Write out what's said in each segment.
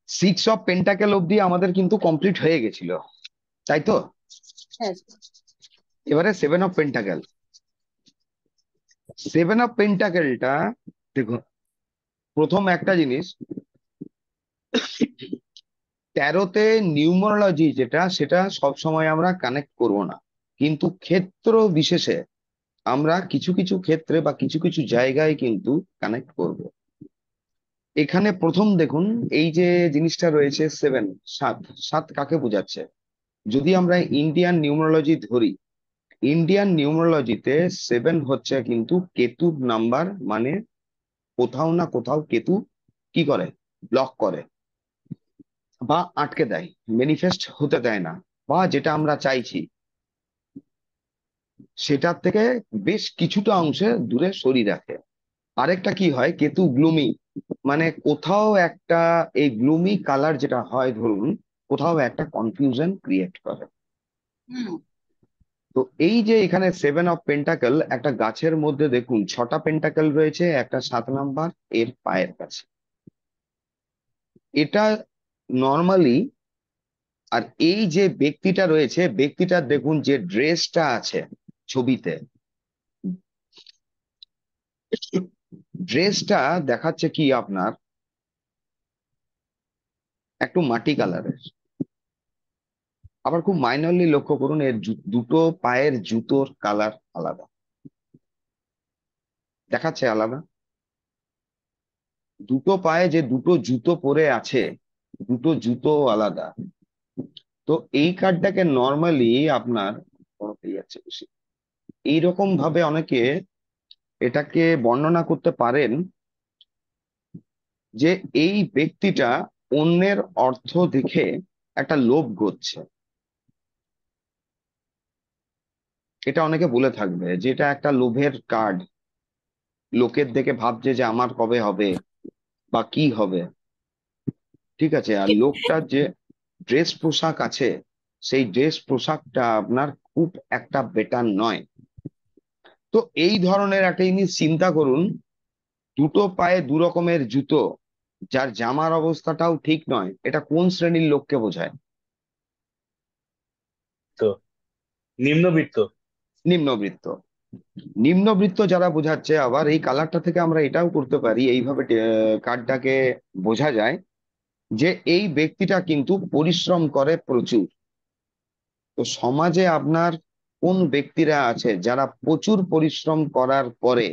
6 of pentacle অব্দি আমাদের কিন্তু কমপ্লিট হয়ে গেছিল, তাই তো? হ্যাঁ। এবারে 7 অফ পেন্টাকেল। 7 অফ পেন্টাকেলটা দেখুন, প্রথম একটা জিনিস, তেরোতে নিউমারোলজি যেটা, সেটা সব সময় আমরা কানেক্ট করব না, কিন্তু ক্ষেত্র বিশেষে আমরা কিছু কিছু ক্ষেত্রে বা কিছু কিছু জায়গায় কিন্তু কানেক্ট করব। এখানে প্রথম দেখুন, এই যে জিনিসটা রয়েছে 7, সাত। সাত কাকে বোঝাচ্ছে? যদি আমরা ইন্ডিয়ান নিউমারোলজি ধরি, ইন্ডিয়ান নিউমারোলজিতে 7 হচ্ছে কিন্তু কেতুর নাম্বার, মানে কোথাও না কোথাও কেতু কি করে, ব্লক করে বা আটকে দেয়, ম্যানিফেস্ট হতে দেয় না, বা যেটা আমরা চাইছি সেটার থেকে বেশ কিছুটা অংশে দূরে সরিয়ে রাখে। আরেকটা কি হয়, কেতু গ্লুমি, মানে কোথাও একটা, এই গ্লুমি কালার যেটা হয় ধরুন, কোথাও একটা কনফিউশন ক্রিয়েট করে। হুম। তো এই যে এখানে 7 অফ পেন্টাকেল, একটা গাছের মধ্যে দেখুন 6টা পেন্টাকেল রয়েছে, একটা 7 নাম্বার এর পায়ের কাছে। এটা নর্মালি, আর এই যে ব্যক্তিটা রয়েছে, ব্যক্তিটার দেখুন যে ড্রেসটা আছে ছবিতে, ড্রেসটা দেখাচ্ছে কি আপনার, একটু মাটি কালারের। আবার খুব মাইনরলি লক্ষ্য করুন, এর দুটো পায়ের জুতোর কালার আলাদা, দেখাচ্ছে আলাদা। দুটো পায়ে যে দুটো জুতো পরে আছে, দুটো জুতো আলাদা। তো এই কার্ডটাকে নর্মালি আপনার বড় হয়ে যাচ্ছে বেশি, এইরকম ভাবে অনেকে এটাকে বর্ণনা করতে পারেন যে এই ব্যক্তিটা অন্যের অর্থ দেখে একটা লোভ করছে। এটা অনেকে বলে থাকবে যে এটা একটা লোভের কার্ড, লোকের দেখে ভাবছে যে আমার কবে হবে বা কি হবে। ঠিক আছে, আর লোকটার যে ড্রেস পোশাক আছে, সেই ড্রেস পোশাকটা আপনার খুব একটা বেটার নয়। তো এই ধরনের একটা জিনিস চিন্তা করুন, দুটো পায়ে দু রকমের জুতো, যার জামার অবস্থাটাও ঠিক নয়, এটা কোন শ্রেণীর লোককে বোঝায়? তো নিম্নবিত্ত। নিম্নবিত্ত। নিম্নবিত্ত যারা বোঝাচ্ছে, আবার এই কালারটা থেকে আমরা এটাও করতে পারি, এইভাবে কার্ডটাকে বোঝা যায় যে এই ব্যক্তিটা কিন্তু পরিশ্রম করে প্রচুর। তো সমাজে আপনার কোন ব্যক্তিরা আছে যারা প্রচুর পরিশ্রম করার পরে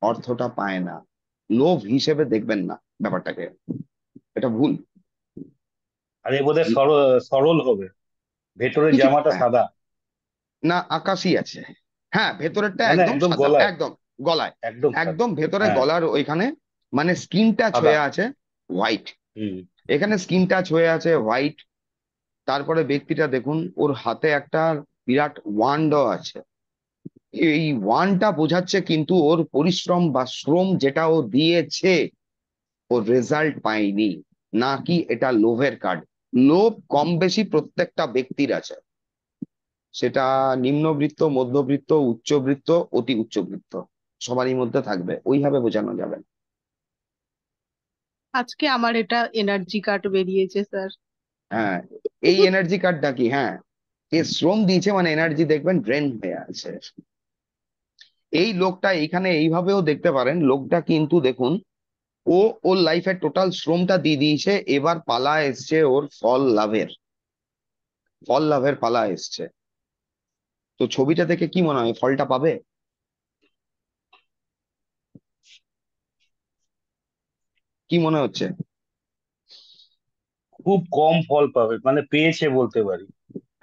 অর্থটা পায় না? লোভ হিসেবে দেখবেন না ব্যাপারটাকে, এটা ভুল। আর এ বোধহয় সরল হবে, ভেতরের কিছু জামাটা হ্যাঁ, সাদা। না আকাশি আছে। হ্যাঁ, ভেতরেরটা মানে একদম একদম সাদা, গলায়, একদম গলায়, একদম সাদা। একদম ভেতরে হ্যাঁ, গলার ওইখানে, মানে স্কিনটা সাদা। ছুঁয়ে আছে হোয়াইট। হুম। এখানে স্কিনটা ছুঁয়ে আছে হোয়াইট। তারপরে ব্যক্তিটা দেখুন, ওর হাতে একটা বিরাট ওয়ান্ডও আছে। এই ওয়ানটা বোঝাচ্ছে কিন্তু ওর পরিশ্রম বা শ্রম যেটা ও দিয়েছে, ও রেজাল্ট পায়নি। নাকি এটা লোভের কার্ড? লোভ কম বেশি প্রত্যেকটা ব্যক্তির আছে, সেটা নিম্নবিত্ত, মধ্যবিত্ত, উচ্চবিত্ত, অতি উচ্চবিত্ত, সবারই মধ্যে থাকবে, ওইভাবে বোঝানো যাবে না। আজকে আমার এটা এনার্জি কার্ড বেরিয়েছে স্যার। হ্যাঁ, এই এনার্জি কার্ডটা কি, হ্যাঁ, এ শ্রম দিয়েছে মানে এনার্জি দেখবেন ড্রেন হয়ে আছে। এই লোকটা এখানে এইভাবেও দেখতে পারেন, লোকটা কিন্তু দেখুন, ও ওর লাইফের টোটাল শ্রমটা দিয়ে দিয়েছে, এবার পালা এসছে ওর ফল লাভের, ফল লাভের পালা এসছে। তো ছবিটা দেখে কি মনে হয়, ফলটা পাবে? কি মনে হচ্ছে? খুব কম ফল পাবে, মানে পেয়েছে বলতে পারি।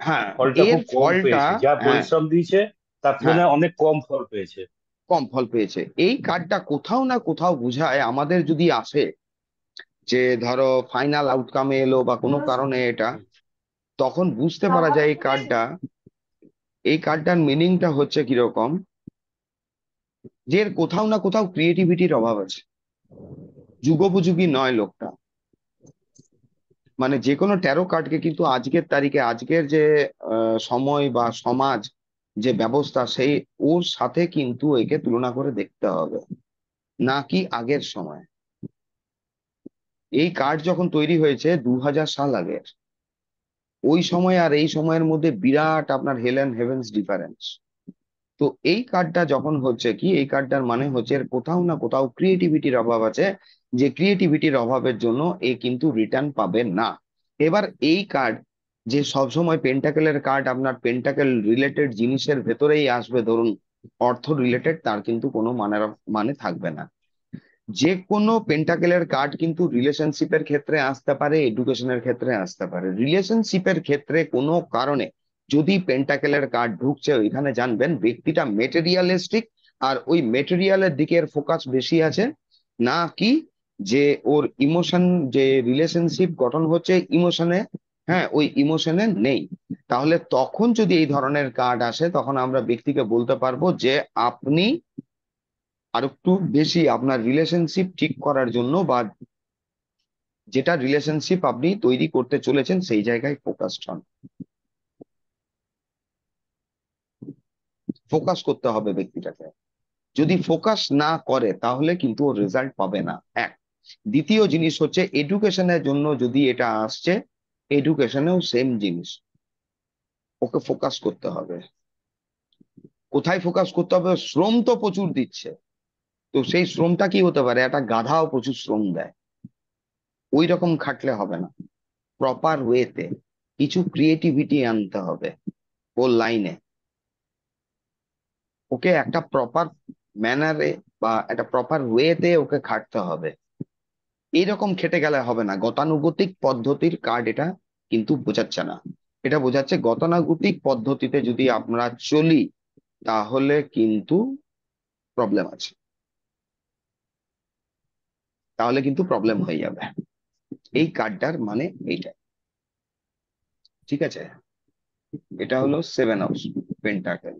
হ্যাঁ, ফলটা এর খুব কম ফলটা, পেয়েছে, যা হ্যাঁ, পরিশ্রম দিয়েছে তার হ্যাঁ, তুলনায় অনেক কম ফল পেয়েছে। কম ফল পেয়েছে। এই কার্ডটা কোথাও না কোথাও বোঝায় আমাদের যদি আসে যে ধরো ফাইনাল আউটকামে এলো বা কোনো কারণে এটা, হুম। তখন বুঝতে পারা যায় এই কার্ডটা, এই কার্ডটার মিনিংটা হচ্ছে কিরকম, যে এর কোথাও না কোথাও ক্রিয়েটিভিটির অভাব আছে, যুগোপযোগী নয় লোকটা। মানে যে কোনো ট্যারো কার্ডকে কিন্তু আজকের তারিখে, আজকের যে সময় বা সমাজ যে ব্যবস্থা, সেই ওর সাথে কিন্তু একে তুলনা করে দেখতে হবে, নাকি আগের সময়। এই কার্ড যখন তৈরি হয়েছে 2000 সাল আগের, ওই সময় আর এই সময়ের মধ্যে বিরাট আপনার হেল অ্যান্ড হেভেন্স ডিফারেন্স। তো এই কার্ডটা যখন হচ্ছে কি, এই কার্ডটার মানে হচ্ছে এর কোথাও না কোথাও ক্রিয়েটিভিটির অভাব আছে, যে ক্রিয়েটিভিটির অভাবের জন্য এ কিন্তু রিটার্ন পাবে না। এবার এই কার্ড যে সবসময় পেন্টাকেলের কার্ড আপনার পেন্টাকেল রিলেটেড জিনিসের ভেতরেই আসবে, ধরুন অর্থ রিলেটেড, তার কিন্তু কোনো মানে থাকবে না। যে কোনো পেন্টাকেলের কার্ড কিন্তু রিলেশনশিপের ক্ষেত্রে আসতে পারে, এডুকেশনের ক্ষেত্রে আসতে পারে। রিলেশনশিপের ক্ষেত্রে কোনো কারণে যদি পেন্টাকেলের কার্ড ঢুকছে ওইখানে, জানবেন ব্যক্তিটা মেটেরিয়ালিস্টিক, আর ওই মেটেরিয়ালের দিকের ফোকাস বেশি আছে, না কি যে ওর ইমোশন, যে রিলেশনশিপ গঠন হচ্ছে ইমোশনে, হ্যাঁ ওই ইমোশনে নেই। তাহলে তখন যদি এই ধরনের কার্ড আসে, তখন আমরা ব্যক্তিকে বলতে পারবো যে আপনি আর একটু বেশি আপনার রিলেশনশিপ ঠিক করার জন্য, বা যেটা রিলেশনশিপ আপনি তৈরি করতে চলেছেন সেই জায়গায় ফোকাসড হন। ফোকাস করতে হবে ব্যক্তিটাকে। যদি ফোকাস না করে তাহলে কিন্তু ও রেজাল্ট পাবে না, এক। দ্বিতীয় জিনিস হচ্ছে এডুকেশনের জন্য যদি এটা আসছে, এডুকেশনেও সেম জিনিস, ওকে ফোকাস করতে হবে। কোথায় ফোকাস করতে হবে? শ্রম তো প্রচুর দিচ্ছে, তো সেই শ্রমটা কি হতে পারে, একটা গাধাও প্রচুর শ্রম দেয়, ওই রকম খাটলে হবে না। প্রপার ওয়েতে কিছু ক্রিয়েটিভিটি আনতে হবে ওর লাইনে, ওকে একটা প্রপার ম্যানারে বা একটা প্রপার ওয়েতে ওকে খাটতে হবে। এইরকম খেটে গেলে হবে না। গতানুগতিক পদ্ধতির কার্ড এটা কিন্তু বোঝাচ্ছে না, এটা বোঝাচ্ছে গতানুগতিক পদ্ধতিতে যদি আমরা চলি তাহলে কিন্তু প্রবলেম আছে, তাহলে কিন্তু প্রবলেম হয়ে যাবে। এই কার্ডটার মানে এইটা, ঠিক আছে? এটা হলো 7 অফ পেন্টাকেল।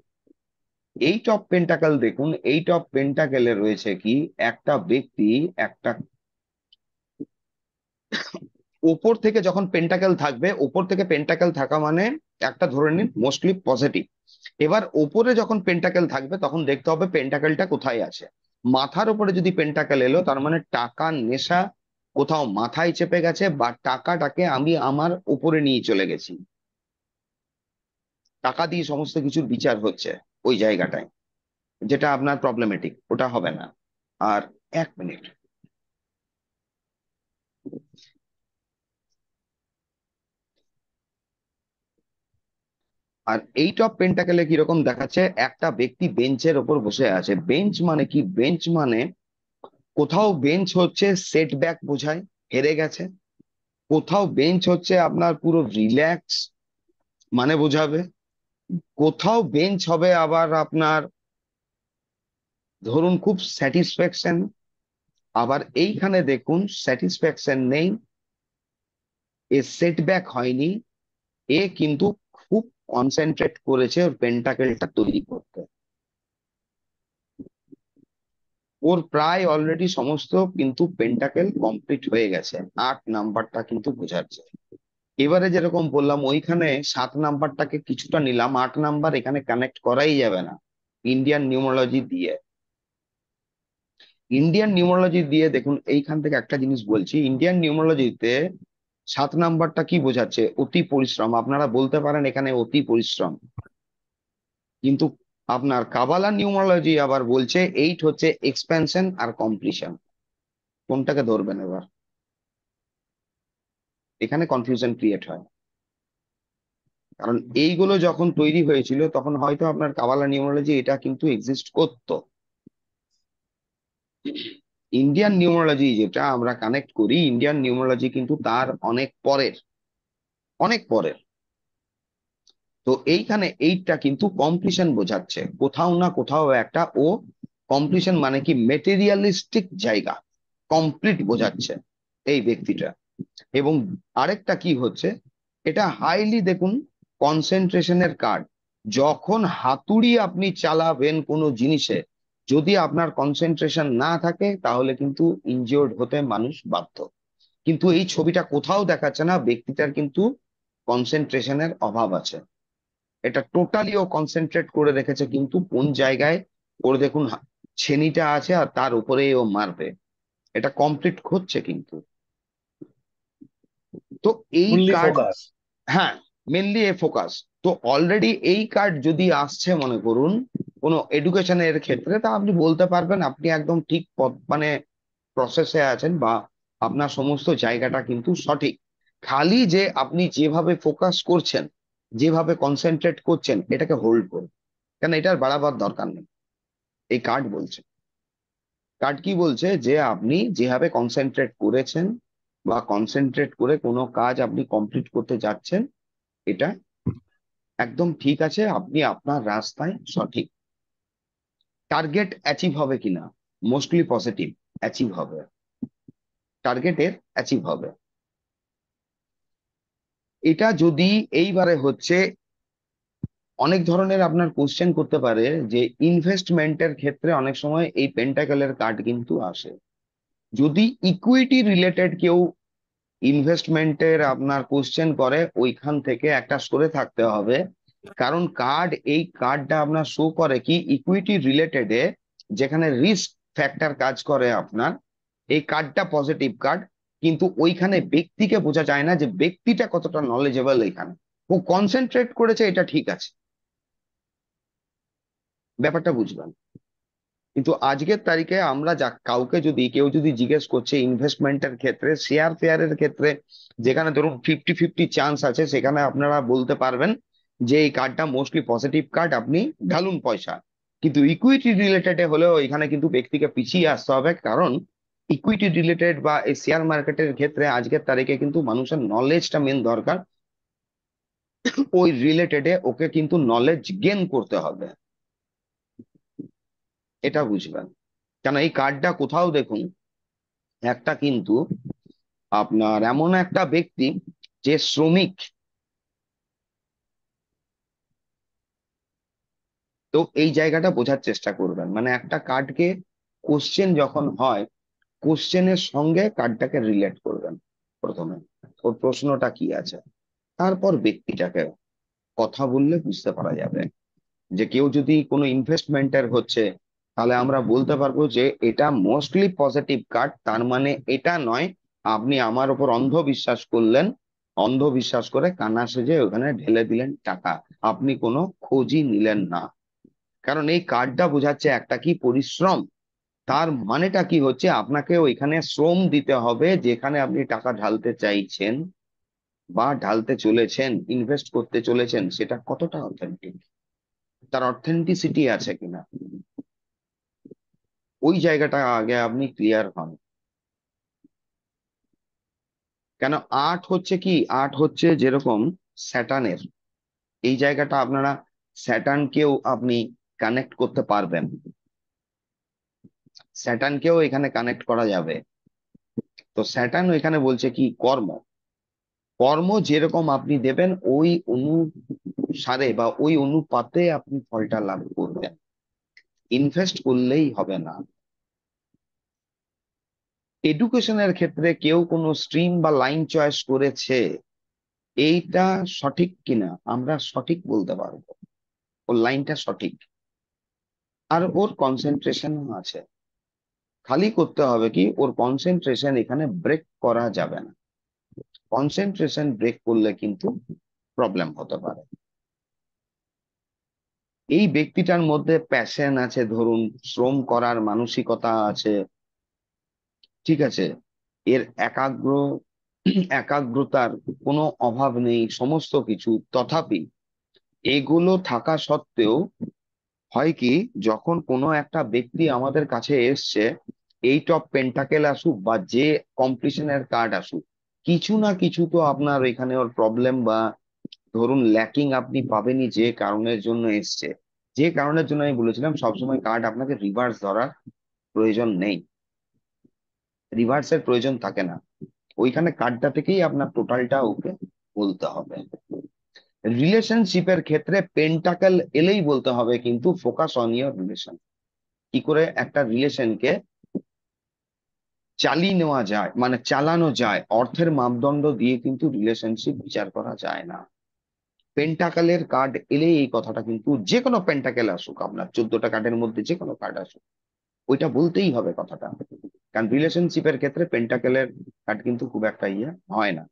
8 অফ পেন্টাকেল দেখুন, 8 অফ পেন্টাকেলে রয়েছে কি, একটা ব্যক্তি একটা ওপর থেকে যখন পেন্টাকেল থাকবে, ওপর থেকে পেন্টাকেল থাকা মানে একটা ধরে নিন মোস্টলি পজিটিভ। এবার ওপরে যখন পেন্টাকেল থাকবে তখন দেখতে হবে পেন্টাকেলটা কোথায় আছে। মাথার উপরে যদি পেন্টাকেল এলো তার মানে টাকা নেশা কোথাও মাথায় চেপে গেছে, বা টাকাটাকে আমি আমার উপরে নিয়ে চলে গেছি, টাকা দিয়ে সমস্ত কিছুর বিচার হচ্ছে ওই জায়গাটায়, যেটা আপনার প্রবলেমেটিক, ওটা হবে না। আর 1 মিনিট। আর 8 অফ পেন্টাকেলে কিরকম দেখাচ্ছে, একটা ব্যক্তি বেঞ্চের ওপর বসে আছে। বেঞ্চ মানে কি? বেঞ্চ মানে কোথাও বেঞ্চ হচ্ছে সেটব্যাক বোঝায়, হেরে গেছে। কোথাও বেঞ্চ হচ্ছে আপনার পুরো রিল্যাক্স মানে বোঝাবে। কোথাও বেঞ্চ হবে আবার আপনার ধরুন খুব স্যাটিসফ্যাকশন। আবার এইখানে দেখুন স্যাটিসফ্যাকশন নেই, এ সেটব্যাক হয়নি, এ কিন্তু খুব কনসেন্ট্রেট করেছে ওর পেন্টাকেলটা তৈরি করতে। ওর প্রায় অলরেডি সমস্ত কিন্তু পেন্টাকেল কমপ্লিট হয়ে গেছে। 8 নাম্বারটা কিন্তু বোঝাচ্ছে। এবারে যেরকম বললাম ওইখানে 7 নাম্বারটাকে কিছুটা নিলাম, 8 নাম্বার এখানে কানেক্ট করাই যাবে না ইন্ডিয়ান নিউমোলজি দিয়ে। ইন্ডিয়ান নিউমোলজি দিয়ে দেখুন, এইখান থেকে একটা জিনিস বলছি, ইন্ডিয়ান নিউমোলজিতে 7 নাম্বারটা কি বোঝাচ্ছে? অতি পরিশ্রম। আপনারা বলতে পারেন এখানে অতি পরিশ্রম, কিন্তু আপনার কাবালা নিউমোলজি আবার বলছে 8 হচ্ছে এক্সপ্যানশন আর কমপ্লিশন। কোনটাকে ধরবেন এবার? এখানে কনফিউশন ক্রিয়েট হয়, কারণ এইগুলো যখন তৈরি হয়েছিল তখন হয়তো আপনার কাবালা নিউমোলজি এটা কিন্তু এক্সিস্ট করতো। ইন্ডিয়ান নিউমোলজি যেটা আমরা কানেক্ট করি, ইন্ডিয়ান নিউমোলজি কিন্তু তার অনেক পরের, অনেক পরের। তো এইখানে এইটা কিন্তু কমপ্লিশন বোঝাচ্ছে, কোথাও না কোথাও একটা ও কমপ্লিশন মানে কি মেটেরিয়ালিস্টিক জায়গা কমপ্লিট বোঝাচ্ছে এই ব্যক্তিটা। এবং আরেকটা কি হচ্ছে, এটা হাইলি দেখুন কনসেন্ট্রেশনের কার্ড। যখন হাতুড়ি আপনি চালাবেন কোনো জিনিসে, যদি আপনার কনসেন্ট্রেশন না থাকে তাহলে কিন্তু ইনজিওর্ড হতে মানুষ বাধ্য। কিন্তু এই ছবিটা কোথাও দেখাচ্ছে না ব্যক্তিটার কিন্তু কনসেন্ট্রেশনের অভাব আছে। এটা টোটালি ও কনসেন্ট্রেট করে রেখেছে, কিন্তু কোন জায়গায় ওর দেখুন ছেনিটা আছে আর তার উপরেই ও মারবে, এটা কমপ্লিট হচ্ছে কিন্তু। তো এই ফুললি কার্ড, ফোকাস। হ্যাঁ, মেনলি এ ফোকাস। তো অলরেডি এই কার্ড যদি আসছে মনে করুন কোনো এডুকেশনের ক্ষেত্রে, তা আপনি বলতে পারবেন আপনি একদম ঠিক পথ মানে প্রসেসে আছেন, বা আপনার সমস্ত জায়গাটা কিন্তু সঠিক। খালি যে আপনি যেভাবে ফোকাস করছেন, যেভাবে কনসেন্ট্রেট করছেন, এটাকে হোল্ড করুন, কেন এটার বাড়াবার দরকার নেই। এই কার্ড বলছে, কার্ড কি বলছে, যে আপনি যেভাবে কনসেন্ট্রেট করেছেন বা কনসেন্ট্রেট করে কোনো কাজ আপনি কমপ্লিট করতে যাচ্ছেন, এটা একদম ঠিক আছে, আপনি আপনার রাস্তায় সঠিক। টার্গেট অ্যাচিভ হবে কিনা, মোস্টলি পজিটিভ, অ্যাচিভ হবে, টার্গেটের অ্যাচিভ হবে। এটা যদি এইবারে হচ্ছে, অনেক ধরনের আপনার কোশ্চেন করতে পারে যে ইনভেস্টমেন্টের ক্ষেত্রে অনেক সময় এই পেন্টাকেলের কার্ড কিন্তু আসে। যদি ইকুইটি রিলেটেড কেউ ইনভেস্টমেন্টের আপনার কোশ্চেন করে, ওইখান থেকে একটা সরে থাকতে হবে। কারণ এই কার্ডটা আপনার শো করে কি ইকুইটি রিলেটেডে, যেখানে রিস্ক ফ্যাক্টর কাজ করে আপনার, এই কার্ডটা পজিটিভ কার্ড। কিন্তু ওইখানে ব্যক্তিকে বোঝা যায় না যে ব্যক্তিটা কতটা নলেজেবল। এখানে ও কনসেন্ট্রেট করেছে, এটা ঠিক আছে, ব্যাপারটা বুঝবেন। কিন্তু আজকের তারিখে আমরা যা কাউকে যদি কেউ যদি জিজ্ঞেস করছে ইনভেস্টমেন্টের ক্ষেত্রে, শেয়ার ফেয়ারের ক্ষেত্রে, যেখানে ধরুন 50-50 চান্স আছে, সেখানে আপনারা বলতে পারবেন যে এই কার্ডটা মোস্টলি পজিটিভ কার্ড, আপনি ঢালুন পয়সা। কিন্তু ইকুইটি রিলেটেড হলেও এখানে কিন্তু ব্যক্তিকে পিছিয়ে আসতে হবে, কারণ ইকুইটি রিলেটেড বা এই শেয়ার মার্কেটের ক্ষেত্রে আজকের তারিখে কিন্তু মানুষের নলেজটা মেন দরকার। ওই রিলেটেডে ওকে কিন্তু নলেজ গেন করতে হবে, এটা বুঝবেন। কেন এই কার্ডটা কোথাও দেখুন একটা কিন্তু আপনার এমন একটা ব্যক্তি যে শ্রমিক, তো এই জায়গাটা বোঝার চেষ্টা করবেন। মানে একটা কার্ডকে কোশ্চেন যখন হয়, কোশ্চেনের সঙ্গে কার্ডটাকে রিলেট করবেন প্রথমে, ওর প্রশ্নটা কি আছে, তারপর ব্যক্তিটাকে কথা বললে বুঝতে পারা যাবে। যে কেউ যদি কোনো ইনভেস্টমেন্টের হচ্ছে, তাহলে আমরা বলতে পারবো যে এটা মোস্টলি পজিটিভ কার্ড, তার মানে এটা নয় আপনি আমার উপর অন্ধবিশ্বাস করলেন, অন্ধবিশ্বাস করে কানা সেজে ওখানে ঢেলে দিলেন টাকা, আপনি কোনো খোঁজই নিলেন না। কারণ এই কার্ডটা বোঝাচ্ছে একটা কি পরিশ্রম, তার মানেটা কি হচ্ছে আপনাকে ওইখানে শ্রম দিতে হবে, যেখানে আপনি টাকা ঢালতে চাইছেন বা ঢালতে চলেছেন, ইনভেস্ট করতে চলেছেন, সেটা কতটা অথেন্টিক, তার অথেন্টিসিটি আছে কিনা, ওই জায়গাটা আগে আপনি ক্লিয়ার হন। কেন আর্ট হচ্ছে কি, আর্ট হচ্ছে যেরকম স্যাটার্নের, এই জায়গাটা আপনারা স্যাটার্নকেও আপনি কানেক্ট করতে পারবেন, স্যাটার্নকেও এখানে কানেক্ট করা যাবে। তো স্যাটার্ন এখানে বলছে কি কর্ম, কর্ম যেরকম আপনি দেবেন ওই অনুসারে বা ওই অনুপাতে আপনি ফলটা লাভ করবেন, ইনভেস্ট করলেই হবে না। এডুকেশনের ক্ষেত্রে কেউ কোনো স্ট্রিম বা লাইন চয়েস করেছে, এইটা সঠিক কিনা আমরা সঠিক বলতে পারবো, ওর লাইনটা সঠিক, আর ওর কনসেন্ট্রেশন আছে। খালি করতে হবে কি ওর কনসেন্ট্রেশন এখানে ব্রেক করা যাবে না, কনসেন্ট্রেশন ব্রেক করলে কিন্তু প্রবলেম হতে পারে। এই ব্যক্তিটার মধ্যে প্যাশন আছে, ধরুন শ্রম করার মানসিকতা আছে, ঠিক আছে, এর একাগ্রতার কোনো অভাব নেই, সমস্ত কিছু, তথাপি এগুলো থাকা সত্ত্বেও হয় কি, যখন কোনো একটা ব্যক্তি আমাদের কাছে এসছে, এইট অফ পেন্টাকেল আসুক বা যে কম্পিটিশনের কার্ড আসুক, কিছু না কিছু তো আপনার এখানে ওর প্রবলেম বা ধরুন ল্যাকিং আপনি পাবেনই, যে কারণের জন্য এসছে। যে কারণের জন্য আমি বলেছিলাম সবসময় কার্ড আপনাকে রিভার্স ধরার প্রয়োজন নেই, রিভার্সের প্রয়োজন থাকে না, ওইখানে কার্ডটা থেকেই আপনার টোটালটা ওকে বলতে হবে। রিলেশনশিপের ক্ষেত্রে পেন্টাকেল এলেই বলতে হবে কিন্তু ফোকাস অন ইওর রিলেশন, কি করে একটা রিলেশনকে চালিয়ে নেওয়া যায়, মানে চালানো যায়, অর্থের মাপদণ্ড দিয়ে কিন্তু রিলেশনশিপ বিচার করা যায় না। পেন্টাকেলের কার্ড এলেই এই কথাটা কিন্তু, যে কোনো পেন্টাকেল আসুক আপনার 14টা কার্ডের মধ্যে যে কোনো কার্ড আসুক, ওইটা বলতেই হবে কথাটা। কারণ রিলেশনশিপের ক্ষেত্রে পেন্টাকেলের কার্ড কিন্তু খুব একটা ইয়ে হয় না।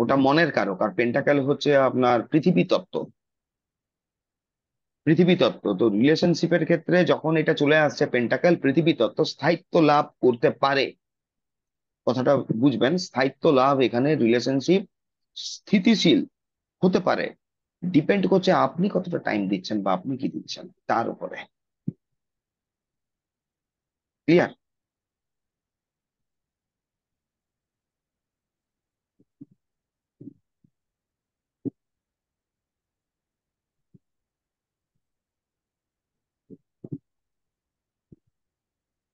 ওটা মনের কারক। আর পেন্টাকেল হচ্ছে আপনার পৃথিবী তত্ত্ব। পৃথিবী তত্ত্ব তো রিলেশনশিপের ক্ষেত্রে যখন এটা চলে আসছে পেন্টাকেল পৃথিবী তত্ত্ব, স্থায়িত্ব লাভ করতে পারে। কথাটা বুঝবেন, স্থায়িত্ব লাভ, এখানে রিলেশনশিপ স্থিতিশীল হতে পারে। ডিপেন্ড করছে আপনি কতটা টাইম দিচ্ছেন বা আপনি কি দিচ্ছেন তার উপরে। ক্লিয়ার?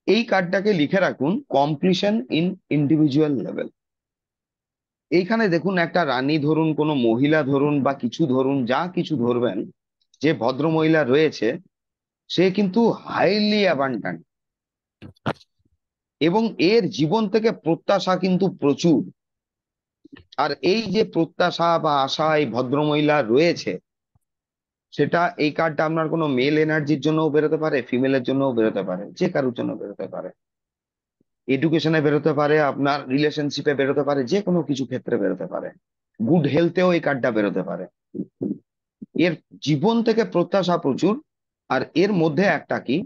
এই কার্ডটাকে লিখে রাখুন, কমপ্লিশন ইন ইন্ডিভিজুয়াল লেভেল। এইখানে দেখুন, একটা রানী ধরুন, কোনো মহিলা ধরুন, বা কিছু ধরুন, যা কিছু ধরবেন, যে ভদ্র মহিলা রয়েছে, সে কিন্তু হাইলি অ্যাবান্ডান্ট, এবং এর জীবন থেকে প্রত্যাশা কিন্তু প্রচুর। আর এই যে প্রত্যাশা বা আশা এই ভদ্রমহিলা রয়েছে, সেটা এই কার্ডটা আপনার কোনো মেল এনার্জির জন্যও বেরোতে পারে, ফিমেলের জন্যও বেরোতে পারে, যে কারোর জন্য বেরোতে পারে, এডুকেশনে বেরোতে পারে, আপনার রিলেশনশিপে বেরোতে পারে, যে কোনো কিছু ক্ষেত্রে বেরোতে পারে। গুড হেলথেও এই কার্ডটা বেরোতে পারে। এর জীবন থেকে প্রত্যাশা প্রচুর। আর এর মধ্যে একটা কি,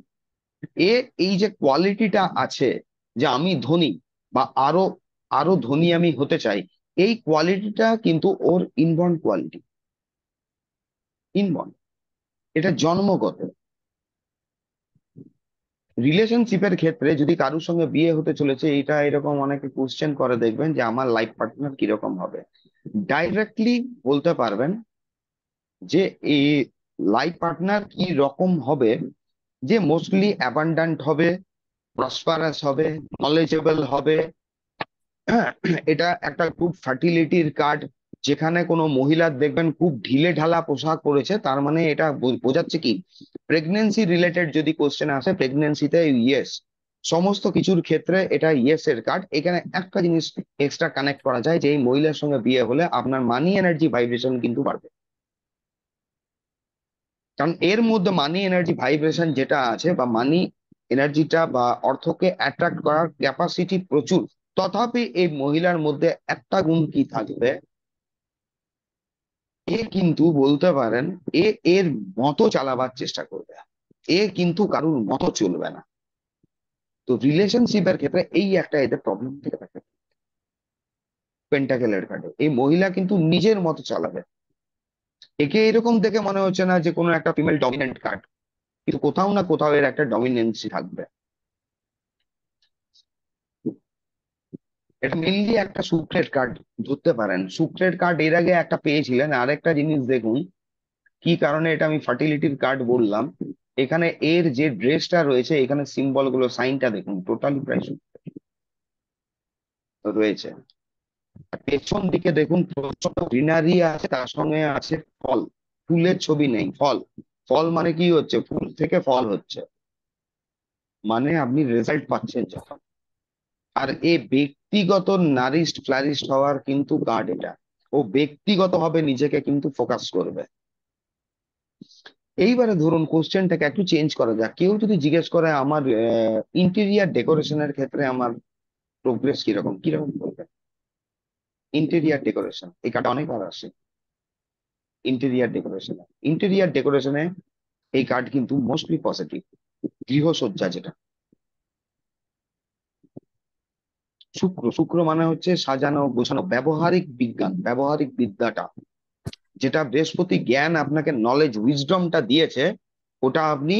এ এই যে কোয়ালিটিটা আছে, যে আমি ধনী বা আরো আরো ধনী আমি হতে চাই, এই কোয়ালিটিটা কিন্তু ওর ইনবর্ন কোয়ালিটি, ইনবর্ন, এটা জন্মগত। রিলেশনশিপের ক্ষেত্রে যদি কারোর সঙ্গে বিয়ে হতে চলেছে, এটা এরকম অনেকে কোশ্চেন করে, দেখবেন যে আমার লাইফ পার্টনার কিরকম হবে, ডাইরেক্টলি বলতে পারবেন যে এই লাইফ পার্টনার কি রকম হবে, যে মোস্টলি অ্যাবান্ডান্ট হবে, প্রসপারাস হবে, নলেজেবল হবে। হ্যাঁ, এটা একটা গুড ফার্টিলিটির কার্ড। যেখানে কোনো মহিলার দেখবেন খুব ঢিলে ঢালা পোশাক পরেছে, তার মানে এটা বোঝাচ্ছে কি, প্রেগনেন্সি রিলেটেড যদি কোশ্চেন আসে, প্রেগনেন্সিতে ইয়েস, সমস্ত কিছুর ক্ষেত্রে এটা ইয়েস এর কার্ড। এখানে একটা জিনিস এক্সট্রা কানেক্ট করা যায়, যে এই মহিলার সঙ্গে বিয়ে হলে আপনার মানি এনার্জি ভাইব্রেশন কিন্তু বাড়বে। কারণ এর মধ্যে মানি এনার্জি ভাইব্রেশন যেটা আছে, বা মানি এনার্জিটা বা অর্থকে অ্যাট্রাক্ট করার ক্যাপাসিটি প্রচুর। তথাপি এই মহিলার মধ্যে একটা গুণ কি থাকবে, এ কিন্তু বলতে পারেন, এ এর মতো চালাবার চেষ্টা করবে, এ কিন্তু কারুর মতো চলবে না। তো রিলেশনশিপের ক্ষেত্রে এই একটা এদের প্রবলেম থেকে থাকে। পেন্টাকেলের কার্ডে এই মহিলা কিন্তু নিজের মতো চালাবে। একে এরকম দেখে মনে হচ্ছে না যে কোনো একটা ফিমেল ডমিনেন্ট কার্ড, কিন্তু কোথাও না কোথাও এর একটা ডমিনেন্সি থাকবে। এটা মেনলি একটা শুক্রের কার্ড ধরতে পারেন। শুক্রের কার্ড এর আগে একটা পেয়েছিলেন। আরেকটা জিনিস দেখুন, কি কারণে এটা আমি ফার্টিলিটির কার্ড বললাম, এখানে এর যে ড্রেসটা রয়েছে, এখানে সিম্বল গুলো, সাইনটা দেখুন, টোটালি প্রায় রয়েছে। আর পেছন দিকে দেখুন, প্রচন্ড গ্রিনারি আছে, তার সঙ্গে আছে ফল। ফুলের ছবি নেই, ফল। ফল মানে কি হচ্ছে, ফুল থেকে ফল হচ্ছে, মানে আপনি রেজাল্ট পাচ্ছেন যখন। আর এ ব্যক্তিগত নারিস্ট ফ্লারিস্ট হওয়ার কিন্তু কার্ড এটা। ও ব্যক্তিগত ভাবে নিজেকে কিন্তু ফোকাস করবে। এইবারে ধরুন কোশ্চেনটাকে একটু চেঞ্জ করা যাক। কেউ যদি জিজ্ঞেস করে আমার ইন্টেরিয়ার ডেকোরেশনের ক্ষেত্রে আমার প্রোগ্রেস কিরকম, কিরকম করবে? ইন্টেরিয়ার ডেকোরেশন, এই কার্ডটা অনেকবার আসে। ইন্টেরিয়ার ডেকোরেশনে এই কার্ড কিন্তু মোস্টলি পজিটিভ। গৃহসজ্জা যেটা, শুক্র, শুক্র মানে হচ্ছে সাজানো গোছানো, ব্যবহারিক বিজ্ঞান, ব্যবহারিক বিদ্যাটা, যেটা বৃহস্পতি জ্ঞান আপনাকে নলেজ উইজডমটা দিয়েছে, ওটা আপনি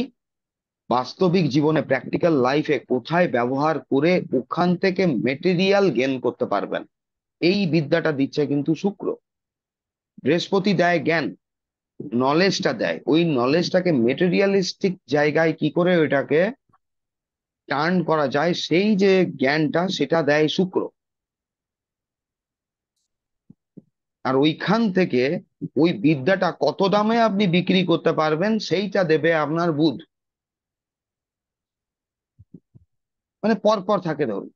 বাস্তবিক জীবনে প্র্যাকটিক্যাল লাইফে কোথায় ব্যবহার করে ওখান থেকে মেটেরিয়াল গেন করতে পারবেন, এই বিদ্যাটা দিচ্ছে কিন্তু শুক্র। বৃহস্পতি দেয় জ্ঞান, নলেজটা দেয়, ওই নলেজটাকে মেটেরিয়ালিস্টিক জায়গায় কি করে ওইটাকে টার্ন করা যায়, সেই যে জ্ঞানটা, সেটা দেয় শুক্র। আর ওইখান থেকে ওই বিদ্যাটা কত দামে আপনি বিক্রি করতে পারবেন, সেইটা দেবে আপনার বুধ। মানে পর থাকে ধরুন।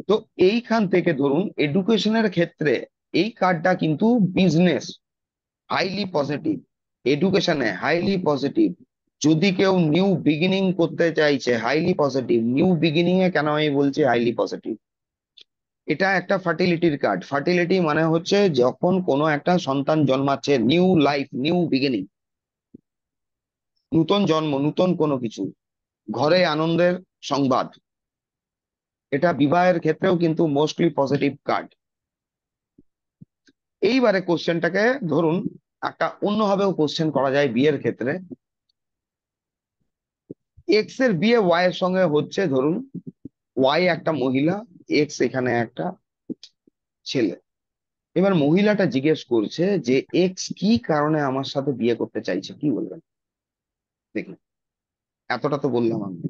তো এইখান থেকে ধরুন এডুকেশনের ক্ষেত্রে এই কার্ডটা কিন্তু বিজনেস হাইলি পজিটিভ, এডুকেশনে হাইলি পজিটিভ। যদি কেউ নিউ বিগিনিং করতে চাইছে, হাইলি পজিটিভ। নিউ বিগিনিং এ কেন আমি বলছি হাইলি পজিটিভ, এটা একটা ফার্টিলিটির কার্ড। ফার্টিলিটি মানে হচ্ছে যখন কোনো একটা সন্তান জন্মাচ্ছে, নিউ লাইফ, নিউ বিগিনিং, নূতন জন্ম, নূতন কোনো কিছু, ঘরে আনন্দের সংবাদ। এটা বিবাহের ক্ষেত্রেও কিন্তু মোস্টলি পজিটিভ কার্ড। এইবারে কোশ্চেনটাকে ধরুন একটা অন্যভাবেও কোশ্চেন করা যায় বিয়ের ক্ষেত্রে। এক্স এর বিয়ে ওয়াই এর সঙ্গে হচ্ছে, ধরুন ওয়াই একটা মহিলা, এক্স এখানে একটা ছেলে। এবার মহিলাটা জিজ্ঞেস করছে যে এক্স কি কারণে আমার সাথে বিয়ে করতে চাইছে, কি বলবেন? দেখুন, এতটা তো বললাম আমি।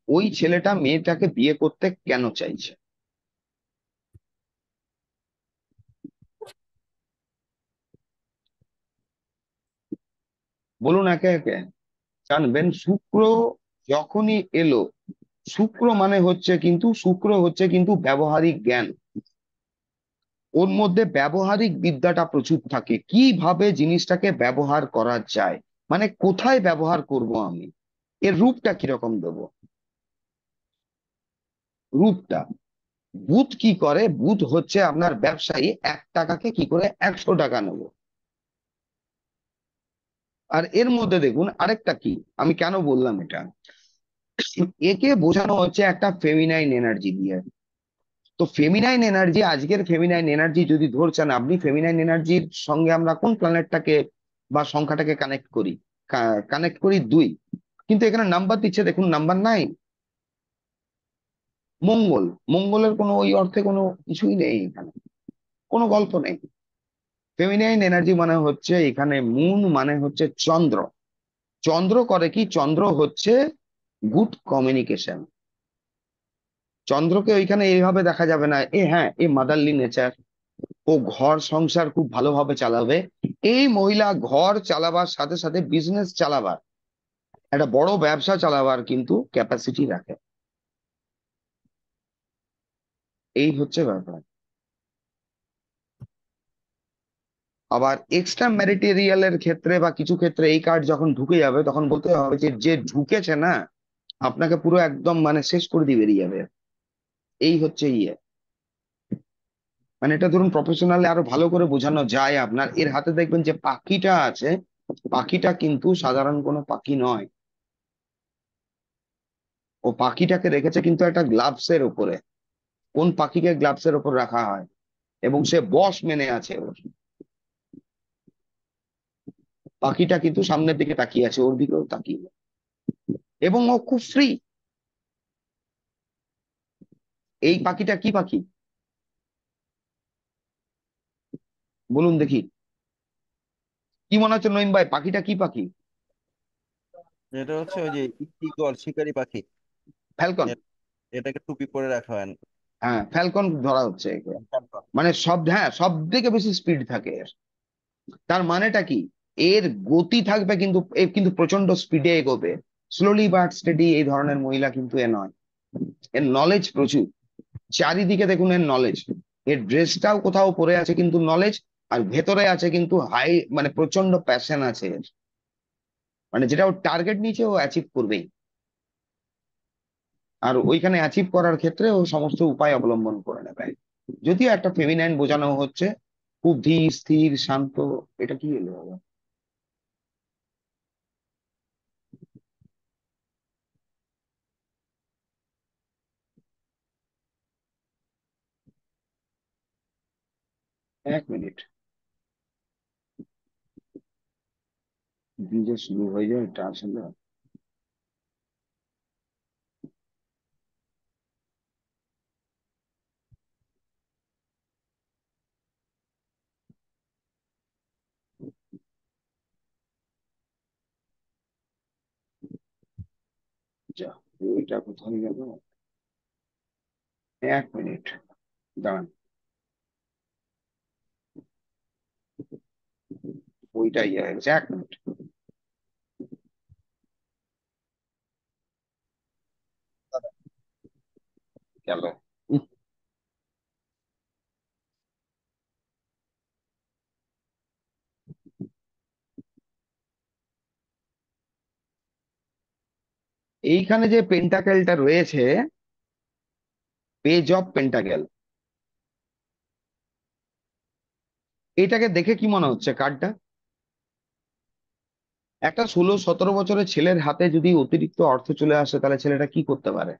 ওই ছেলেটা মেয়েটাকে বিয়ে করতে কেন চাইছে? বলুন একে একে। জানবেন শুক্র যখনই এলো, শুক্র হচ্ছে কিন্তু ব্যবহারিক জ্ঞান। ওর মধ্যে ব্যবহারিক বিদ্যাটা প্রচুর থাকে, কিভাবে জিনিসটাকে ব্যবহার করা যায়, মানে কোথায় ব্যবহার করব আমি, এর রূপটা কিরকম দেবো, রূপটা। বুধ কি করে? বুধ হচ্ছে আপনার ব্যবসায়ী, 1 টাকাকে কি করে 100 টাকা নেবো। আর এর মধ্যে দেখুন আরেকটা কি, আমি কেন বললাম এটা, একে বোঝানো হচ্ছে একটা ফেমিনাইন এনার্জি দিয়ে। তো ফেমিনাইন এনার্জি, আজকের ফেমিনাইন এনার্জি যদি ধরছেন আপনি, ফেমিনাইন এনার্জির সঙ্গে আমরা কোন প্ল্যানেটটাকে বা সংখ্যাটাকে কানেক্ট করি? কানেক্ট করি 2। কিন্তু এখানে নাম্বার দিচ্ছে, দেখুন নাম্বার 9। মঙ্গল, মঙ্গলের কোনো ওই অর্থে কোনো কিছুই নেই এখানে, কোনো গল্প নেই। ফেমিনাইন এনার্জি মানে হচ্ছে এখানে মুন, মানে হচ্ছে চন্দ্র। চন্দ্র করে কি? চন্দ্র হচ্ছে গুড কমিউনিকেশন। চন্দ্রকে ওইখানে এইভাবে দেখা যাবে না, হ্যাঁ এ মাদারলি নেচার, ও ঘর সংসার খুব ভালোভাবে চালাবে। এই মহিলা ঘর চালাবার সাথে সাথে বিজনেস চালাবার, একটা বড় ব্যবসা চালাবার কিন্তু ক্যাপাসিটি রাখে। এই হচ্ছে ব্যাপার। আবার এক্সট্রা ম্যারিটেরিয়ালের ক্ষেত্রে বা কিছু ক্ষেত্রে এই কার্ড যখন ঢুকে যাবে, তখন বলতে হবে যে যে ঢুকেছে না, আপনাকে পুরো একদম মানে শেষ করে দিয়ে বেরিয়ে যাবে। এই হচ্ছে ইয়ে, মানে এটা ধরুন প্রফেশনালি আরো ভালো করে বোঝানো যায় আপনার। এর হাতে দেখবেন যে পাখিটা আছে, পাখিটা কিন্তু সাধারণ কোনো পাখি নয়। ও পাখিটাকে রেখেছে কিন্তু একটা গ্লাভস এর উপরে। কোন পাখিকে গ্লাভস এর উপর রাখা হয়? এবং সে বস মেনে আছে ওর। পাখিটা কিন্তু সামনের দিকে তাকিয়ে আছে, ওর দিকেও তাকিয়ে, এবং ও খুব ফ্রি। এই পাখিটা কি পাখি বলুন দেখি? কি মনে হচ্ছে নইম ভাই, পাখিটা কি পাখি? এটা হচ্ছে ওই যে ঈগল, শিকারি পাখি। ফ্যালকন। এ- এটাকে টুপি পরে রাখা হয়। হ্যাঁ, ফ্যালকন ধরা হচ্ছে একে। মানে হ্যাঁ, সব থেকে বেশি স্পিড থাকে এর। তার মানেটা কি? এর গতি থাকবে কিন্তু এ কিন্তু প্রচন্ড স্পিডে এগোবে। স্লোলি বাট স্টেডি এই ধরনের মহিলা কিন্তু এ নয়। এর নলেজ প্রচুর। চারিদিকে দেখুন এর নলেজ। এর ড্রেসটাও কোথাও পরে আছে কিন্তু নলেজ, আর ভেতরে আছে কিন্তু হাই, মানে প্রচন্ড প্যাশন আছে এর। মানে যেটা ও টার্গেট নিচে ও অ্যাচিভ করবেই। আর ওইখানে অ্যাচিভ করার ক্ষেত্রে ও সমস্ত উপায় অবলম্বন করে নেবে। যদিও একটা ফেমিনাইন বোঝানো হচ্ছে, খুব ধীর স্থির শান্ত। এটা কি এলো বাবা? 1 মিনিট, যে শুরু হয়ে যায় এটা আসলে। যা, ওইটা কোথায় গেল? 1 মিনিট, দাঁড়ান। ওইটাই হয়ে গেছে, 1 মিনিট গেল। এইখানে যে পেন্টাকেলটা রয়েছে, পেজ অফ পেন্টাকেল, এটাকে দেখে কি মনে হচ্ছে কার্ডটা? একটা 16-17 বছরের ছেলের হাতে যদি অতিরিক্ত অর্থ চলে আসে, তাহলে ছেলেটা কি করতে পারে?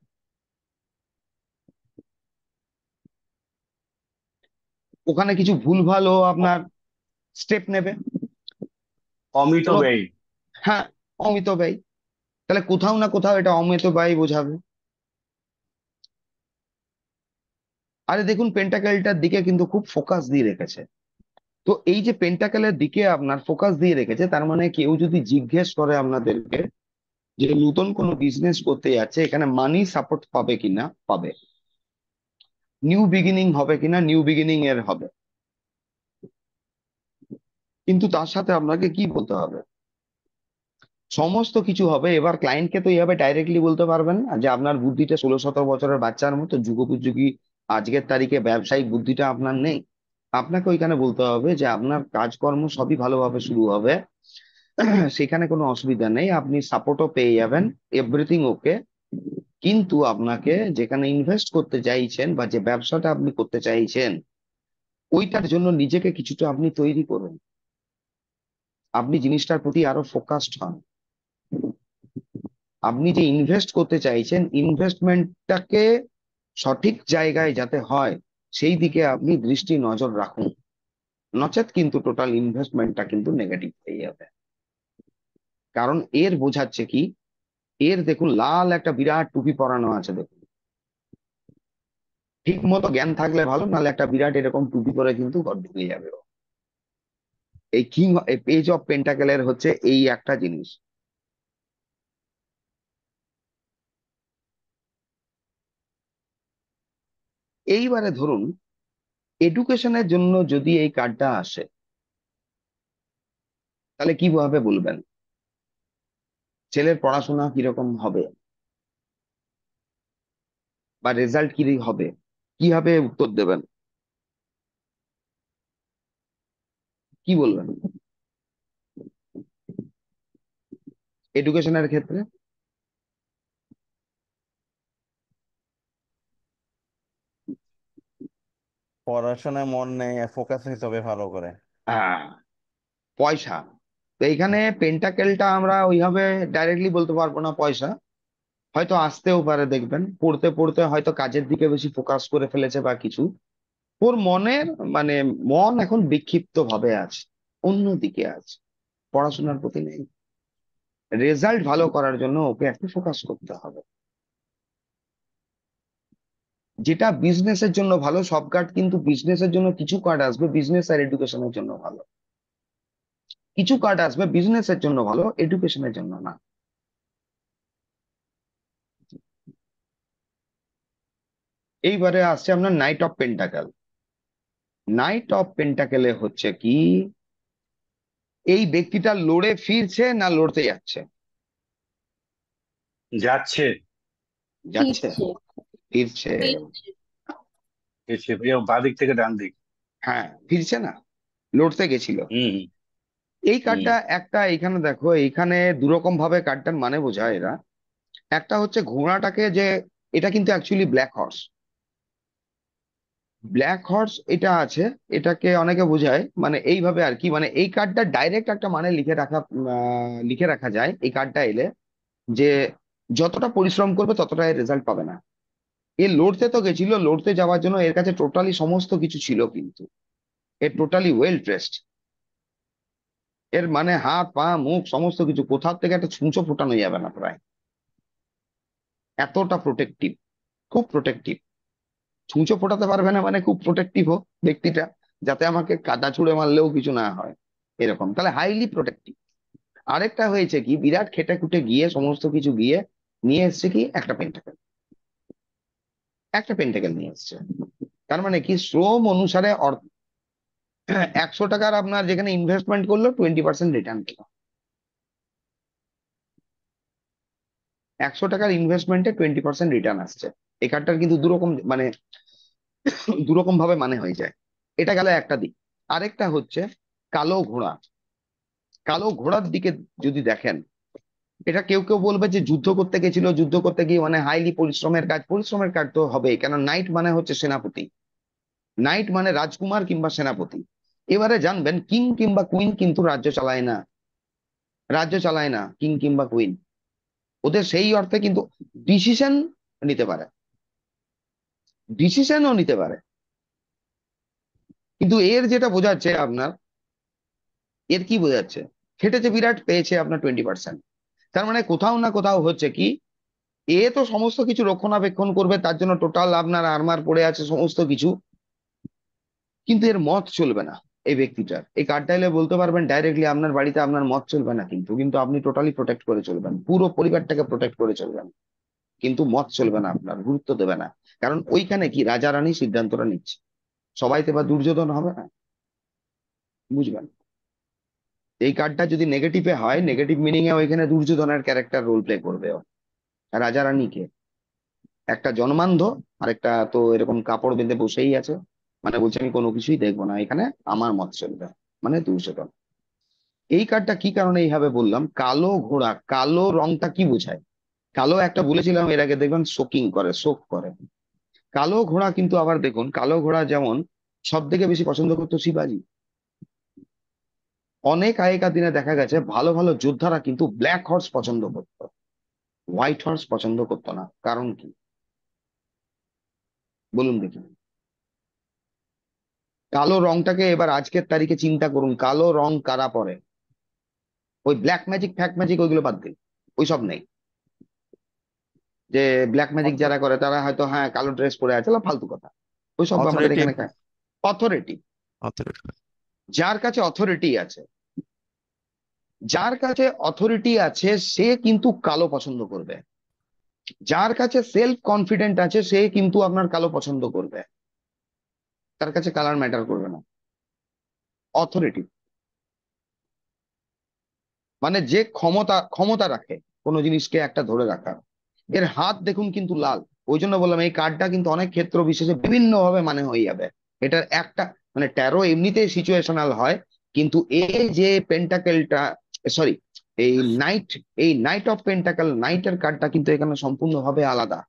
ওখানে কিছু ভুলভাল ও আপনার স্টেপ নেবে। অমিত কোনো, ব্যয়। হ্যাঁ, অমিত ব্যয়। তাহলে কোথাও না কোথাও এটা অমিত ব্যয় বোঝাবে। আরে দেখুন, পেন্টাকেলটার দিকে কিন্তু খুব ফোকাস দিয়ে রেখেছে। তো এই যে পেন্টাকেলের দিকে আপনার ফোকাস দিয়ে রেখেছে, তার মানে কেউ যদি জিজ্ঞেস করে আপনাদেরকে যে নতুন কোনো বিজনেস করতে যাচ্ছে, এখানে মানি সাপোর্ট পাবে কিনা, পাবে। নিউ বিগিনিং হবে কিনা, নিউ বিগিনিং এর হবে। কিন্তু তার সাথে আপনাকে কি বলতে হবে? সমস্ত কিছু হবে। এবার ক্লায়েন্টকে তো এইভাবে ডাইরেক্টলি বলতে পারবেন না যে আপনার বুদ্ধিটা 16-17 বছরের বাচ্চার মতো যুগোপযোগী, আজকের তারিখে ব্যবসায়িক বুদ্ধিটা আপনার নেই। আপনাকে ওইখানে বলতে হবে যে আপনার কাজকর্ম সবই ভালোভাবে শুরু হবে, সেখানে কোনো অসুবিধা নেই, আপনি সাপোর্টও পেয়ে যাবেন, এভরিথিং ওকে। কিন্তু আপনাকে যেখানে ইনভেস্ট করতে চাইছেন বা যে ব্যবসাটা আপনি করতে চাইছেন, ওইটার জন্য নিজেকে কিছুটা আপনি তৈরি করুন। আপনি জিনিসটার প্রতি আরো ফোকাসড হন। আপনি যে ইনভেস্ট করতে চাইছেন, ইনভেস্টমেন্টটাকে সঠিক জায়গায় যাতে হয়, সেই দিকে আপনি দৃষ্টি নজর রাখুন। নচেত কিন্তু টোটাল ইনভেস্টমেন্টটা কিন্তু নেগেটিভ হয়ে যাবে। কারণ এর বোঝাচ্ছে কি, এর দেখুন লাল একটা বিরাট টুপি পরানো আছে, দেখুন। ঠিক মতো জ্ঞান থাকলে ভালো, নাহলে একটা বিরাট এরকম টুপি পরে কিন্তু ঘর ঢুকে যাবে ও। এই কিং, এই পেজ অফ পেন্টাকেলের হচ্ছে এই একটা জিনিস। এইবারে ধরুন, এডুকেশনের জন্য যদি এই কার্ডটা আসে, তাহলে কিভাবে বলবেন ছেলের পড়াশোনা কিরকম হবে বা রেজাল্ট কি হবে, কিভাবে উত্তর দেবেন, কি বলবেন এডুকেশনের ক্ষেত্রে? পড়াশোনায় মন নেই, ফোকাস হইতে হবে ভালো করে। হ্যাঁ, পয়সা। তো এইখানে পেন্টাকেলটা আমরা ওইভাবে ডাইরেক্টলি বলতে পারবো না পয়সা, হয়তো আসতেও পারে। দেখবেন পড়তে পড়তে হয়তো কাজের দিকে বেশি ফোকাস করে ফেলেছে বা কিছু, ওর মনের মানে মন এখন বিক্ষিপ্ত ভাবে আছে, অন্য দিকে আছে, পড়াশোনার প্রতি নেই। রেজাল্ট ভালো করার জন্য ওকে একটু ফোকাস করতে হবে। যেটা বিজনেসের জন্য ভালো, সব কার্ড কিন্তু বিজনেসের জন্য, কিছু কার্ড আসবে বিজনেস আর এডুকেশনের জন্য ভালো, কিছু কার্ড আসবে বিজনেসের জন্য ভালো, এডুকেশনের জন্য না। এইবারে আসছে আপনার knight of pentacle. Knight of পেন্টাকেলে হচ্ছে কি, এই ব্যক্তিটা লড়ে ফিরছে না লড়তে যাচ্ছে? যাচ্ছে। যাচ্ছে, ফিরছে। ফিরছে। ফিরছে। সে বাঁ দিক থেকে ডান দিক। হ্যাঁ, ফিরছে না, লড়তে গেছিল। হুম। এই হুম। কার্ডটা একটা, এখানে দেখো, এইখানে দুরকম ভাবে কার্ডটার মানে বোঝায় এরা। একটা হচ্ছে ঘোড়াটাকে যে, এটা কিন্তু actually black horse. Black horse এটা আছে, এটাকে অনেকে বোঝায় মানে এইভাবে আর কি, মানে এই কার্ডটা ডাইরেক্ট একটা মানে লিখে রাখা যায় এই কার্ডটা এলে, যে যতটা পরিশ্রম করবে ততটা এর রেজাল্ট পাবে না। এ লড়তে তো গেছিল, লড়তে যাওয়ার জন্য এর কাছে টোটালি সমস্ত কিছু ছিল, কিন্তু এ টোটালি ওয়েল ড্রেসড। এর মানে হাত পা মুখ সমস্ত কিছু, কোথাও থেকে একটা ছুঁচো ফোটানো যাবে না প্রায়, এতটা প্রোটেক্টিভ, খুব প্রোটেক্টিভ। ছুঁচো ফোটাতে পারবে না মানে খুব প্রোটেক্টিভ হোক ব্যক্তিটা, যাতে আমাকে কাদা ছুঁড়ে মারলেও কিছু না হয়, এরকম। তাহলে হাইলি প্রোটেক্টিভ। আরেকটা হয়েছে কি, বিরাট খেটে খুঁটে গিয়ে সমস্ত কিছু গিয়ে নিয়ে এসছে কি একটা পেন্টাকেল, একটা পেন্টাকেল নিয়ে এসছে। তার মানে কি, শ্রম অনুসারে 100 টাকার আপনার যেখানে ইনভেস্টমেন্ট করলো, 20% রিটার্ন পেল। 100 টাকার ইনভেস্টমেন্টে 20% রিটার্ন আসছে। এই কার্ডটার কিন্তু দুরকম মানে, দুরকম ভাবে মানে হয়ে যায়। এটা গেল একটা দিক। আরেকটা হচ্ছে কালো ঘোড়া। কালো ঘোড়ার দিকে যদি দেখেন, এটা কেউ কেউ বলবে যে যুদ্ধ করতে গেছিল, যুদ্ধ করতে গিয়ে মানে হাইলি পরিশ্রমের কাজ, পরিশ্রমের কাজ তো হবেই, কেন নাইট মানে হচ্ছে সেনাপতি, নাইট মানে রাজকুমার কিংবা সেনাপতি। এবারে জানবেন কিং কিংবা কুইন কিন্তু রাজ্য চালায় না, রাজ্য চালায় না কিং কিংবা কুইন। ওদের সেই অর্থে কিন্তু ডিসিশন নিতে পারে, ডিসিশনও নিতে পারে, কিন্তু এর যেটা বোঝাচ্ছে আপনার, এর কি বোঝাচ্ছে, খেটেছে বিরাট, পেয়েছে আপনার 20%। তার মানে কোথাও না কোথাও হচ্ছে কি, এ তো সমস্ত কিছু রক্ষণাবেক্ষণ করবে, তার জন্য টোটাল আপনার আর্মার পড়ে আছে সমস্ত কিছু, কিন্তু এর মত চলবে না এই ব্যক্তিটার। এই কার্ডটা এলে বলতে পারবেন ডাইরেক্টলি আপনার বাড়িতে আপনার মত চলবে না, কিন্তু কিন্তু আপনি টোটালি প্রোটেক্ট করে চলবেন, পুরো পরিবারটাকে প্রোটেক্ট করে চলবেন, কিন্তু মত চলবে না, আপনার গুরুত্ব দেবে না। কারণ ওইখানে কি রাজা রানী সিদ্ধান্তটা নিচ্ছে, সবাই তো এবার দুর্যোধন হবে না, বুঝবেন। এই কার্ডটা যদি নেগেটিভে হয়, নেগেটিভ মিনিং এ ওইখানে দুর্যোধনের ক্যারেক্টার রোল প্লে করবে ও। আর রাজা রানীকে একটা জন্মান্ধ, আর একটা তো এরকম কাপড় বেঁধে বসেই আছে, মানে বলছে আমি কোনো কিছুই দেখবো না, এখানে আমার মত চলবে, মানে দুর্যোধন। এই কার্ডটা কি কারণে এইভাবে বললাম, কালো ঘোড়া, কালো রংটা কি বোঝায়? কালো একটা বলেছিলাম এর আগে, দেখবেন শোকিং করে, শোক করে। কালো ঘোড়া কিন্তু আবার দেখুন, কালো ঘোড়া যেমন সব থেকে বেশি পছন্দ করতো শিবাজি। অনেক আগেকার দিনে দেখা গেছে ভালো ভালো যোদ্ধারা কিন্তু ব্ল্যাক হর্স পছন্দ করতো, হোয়াইট হর্স পছন্দ করতো না। কারণ কি বলুন দেখি? কালো রংটাকে এবার আজকের তারিখে চিন্তা করুন, কালো রং কারা পরে? ওই ব্ল্যাক ম্যাজিক ফ্যাক ম্যাজিক ওইগুলো বাদ দিন, ওইসব নেই। যে ব্ল্যাক ম্যাজিক যারা করে তারা হয়তো হ্যাঁ কালো ড্রেস পরে আছে, ওগুলো ফালতু কথা, ওইসব আমাদের অথরিটি। এখানে। Authority, authority. যার কাছে অথরিটি আছে, যার কাছে অথরিটি আছে সে কিন্তু কালো পছন্দ করবে, যার কাছে সেলফ কনফিডেন্ট আছে সে কিন্তু আপনার কালো পছন্দ করবে, তার কাছে কালার ম্যাটার করবে না। অথরিটি মানে যে ক্ষমতা, ক্ষমতা রাখে কোনো জিনিসকে একটা ধরে রাখার, এর হাত দেখুন কিন্তু লাল। ওই জন্য বললাম এই কার্ডটা কিন্তু অনেক ক্ষেত্র বিশেষে বিভিন্ন ভাবে মানে হয়ে যাবে। এটার একটা মানে ট্যারো এমনিতেই সিচুয়েশনাল হয়, কিন্তু এই যে পেন্টাকেলটা, সরি, এই নাইট, এই নাইট অফ পেন্টাকেল, নাইটের কার্ডটা কিন্তু এখানে সম্পূর্ণভাবে আলাদা।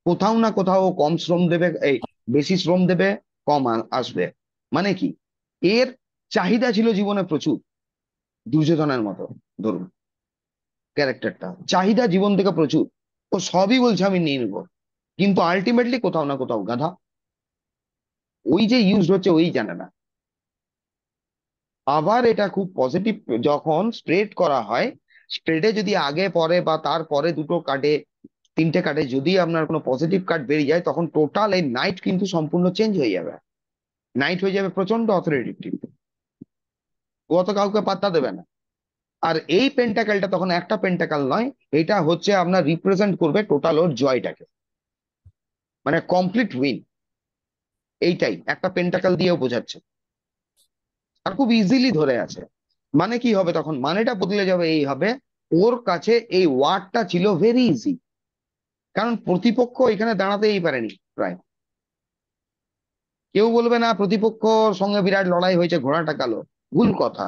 কোথাও না কোথাও ও কম শ্রম দেবে, এই বেশি শ্রম দেবে, কম আসবে। মানে কি, এর চাহিদা ছিল জীবনে প্রচুর, দুর্যোধনের মতো ধরুন ক্যারেক্টারটা, চাহিদা জীবন থেকে প্রচুর, ও সবই বলছে আমি নিয়ে নেবো, কিন্তু আলটিমেটলি কোথাও না কোথাও গাধা, ওই যে ইউজ হচ্ছে ওই জানে না। আবার এটা খুব পজিটিভ যখন স্প্রেড করা হয়, স্প্রেডে যদি আগে পরে বা তারপরে দুটো কার্ডে, তিনটে কার্ডে যদি আপনার কোনো পজিটিভ কার্ড বেরিয়ে যায়, তখন টোটাল এই নাইট কিন্তু সম্পূর্ণ চেঞ্জ হয়ে যাবে, নাইট হয়ে যাবে প্রচন্ড অথরিটেটিভ, ও অত কাউকে পাত্তা দেবে না। আর এই পেন্টাকেলটা তখন একটা পেন্টাকেল নয়, এটা হচ্ছে আপনার রিপ্রেজেন্ট করবে টোটাল ওর জয়টাকে, মানে কমপ্লিট উইন, এইটাই একটা পেন্টাকেল দিয়েও বোঝাচ্ছে। আর খুব ইজিলি ধরে আছে। মানে কি হবে তখন, মানেটা বদলে যাবে, এই হবে ওর কাছে এই ওয়ার্ডটা ছিল ভেরি ইজি, কারণ প্রতিপক্ষ এখানে দাঁড়াতেই পারেনি প্রায়। কেউ বলবে না প্রতিপক্ষর সঙ্গে বিরাট লড়াই হয়েছে, ঘোড়াটা কালো, ভুল কথা।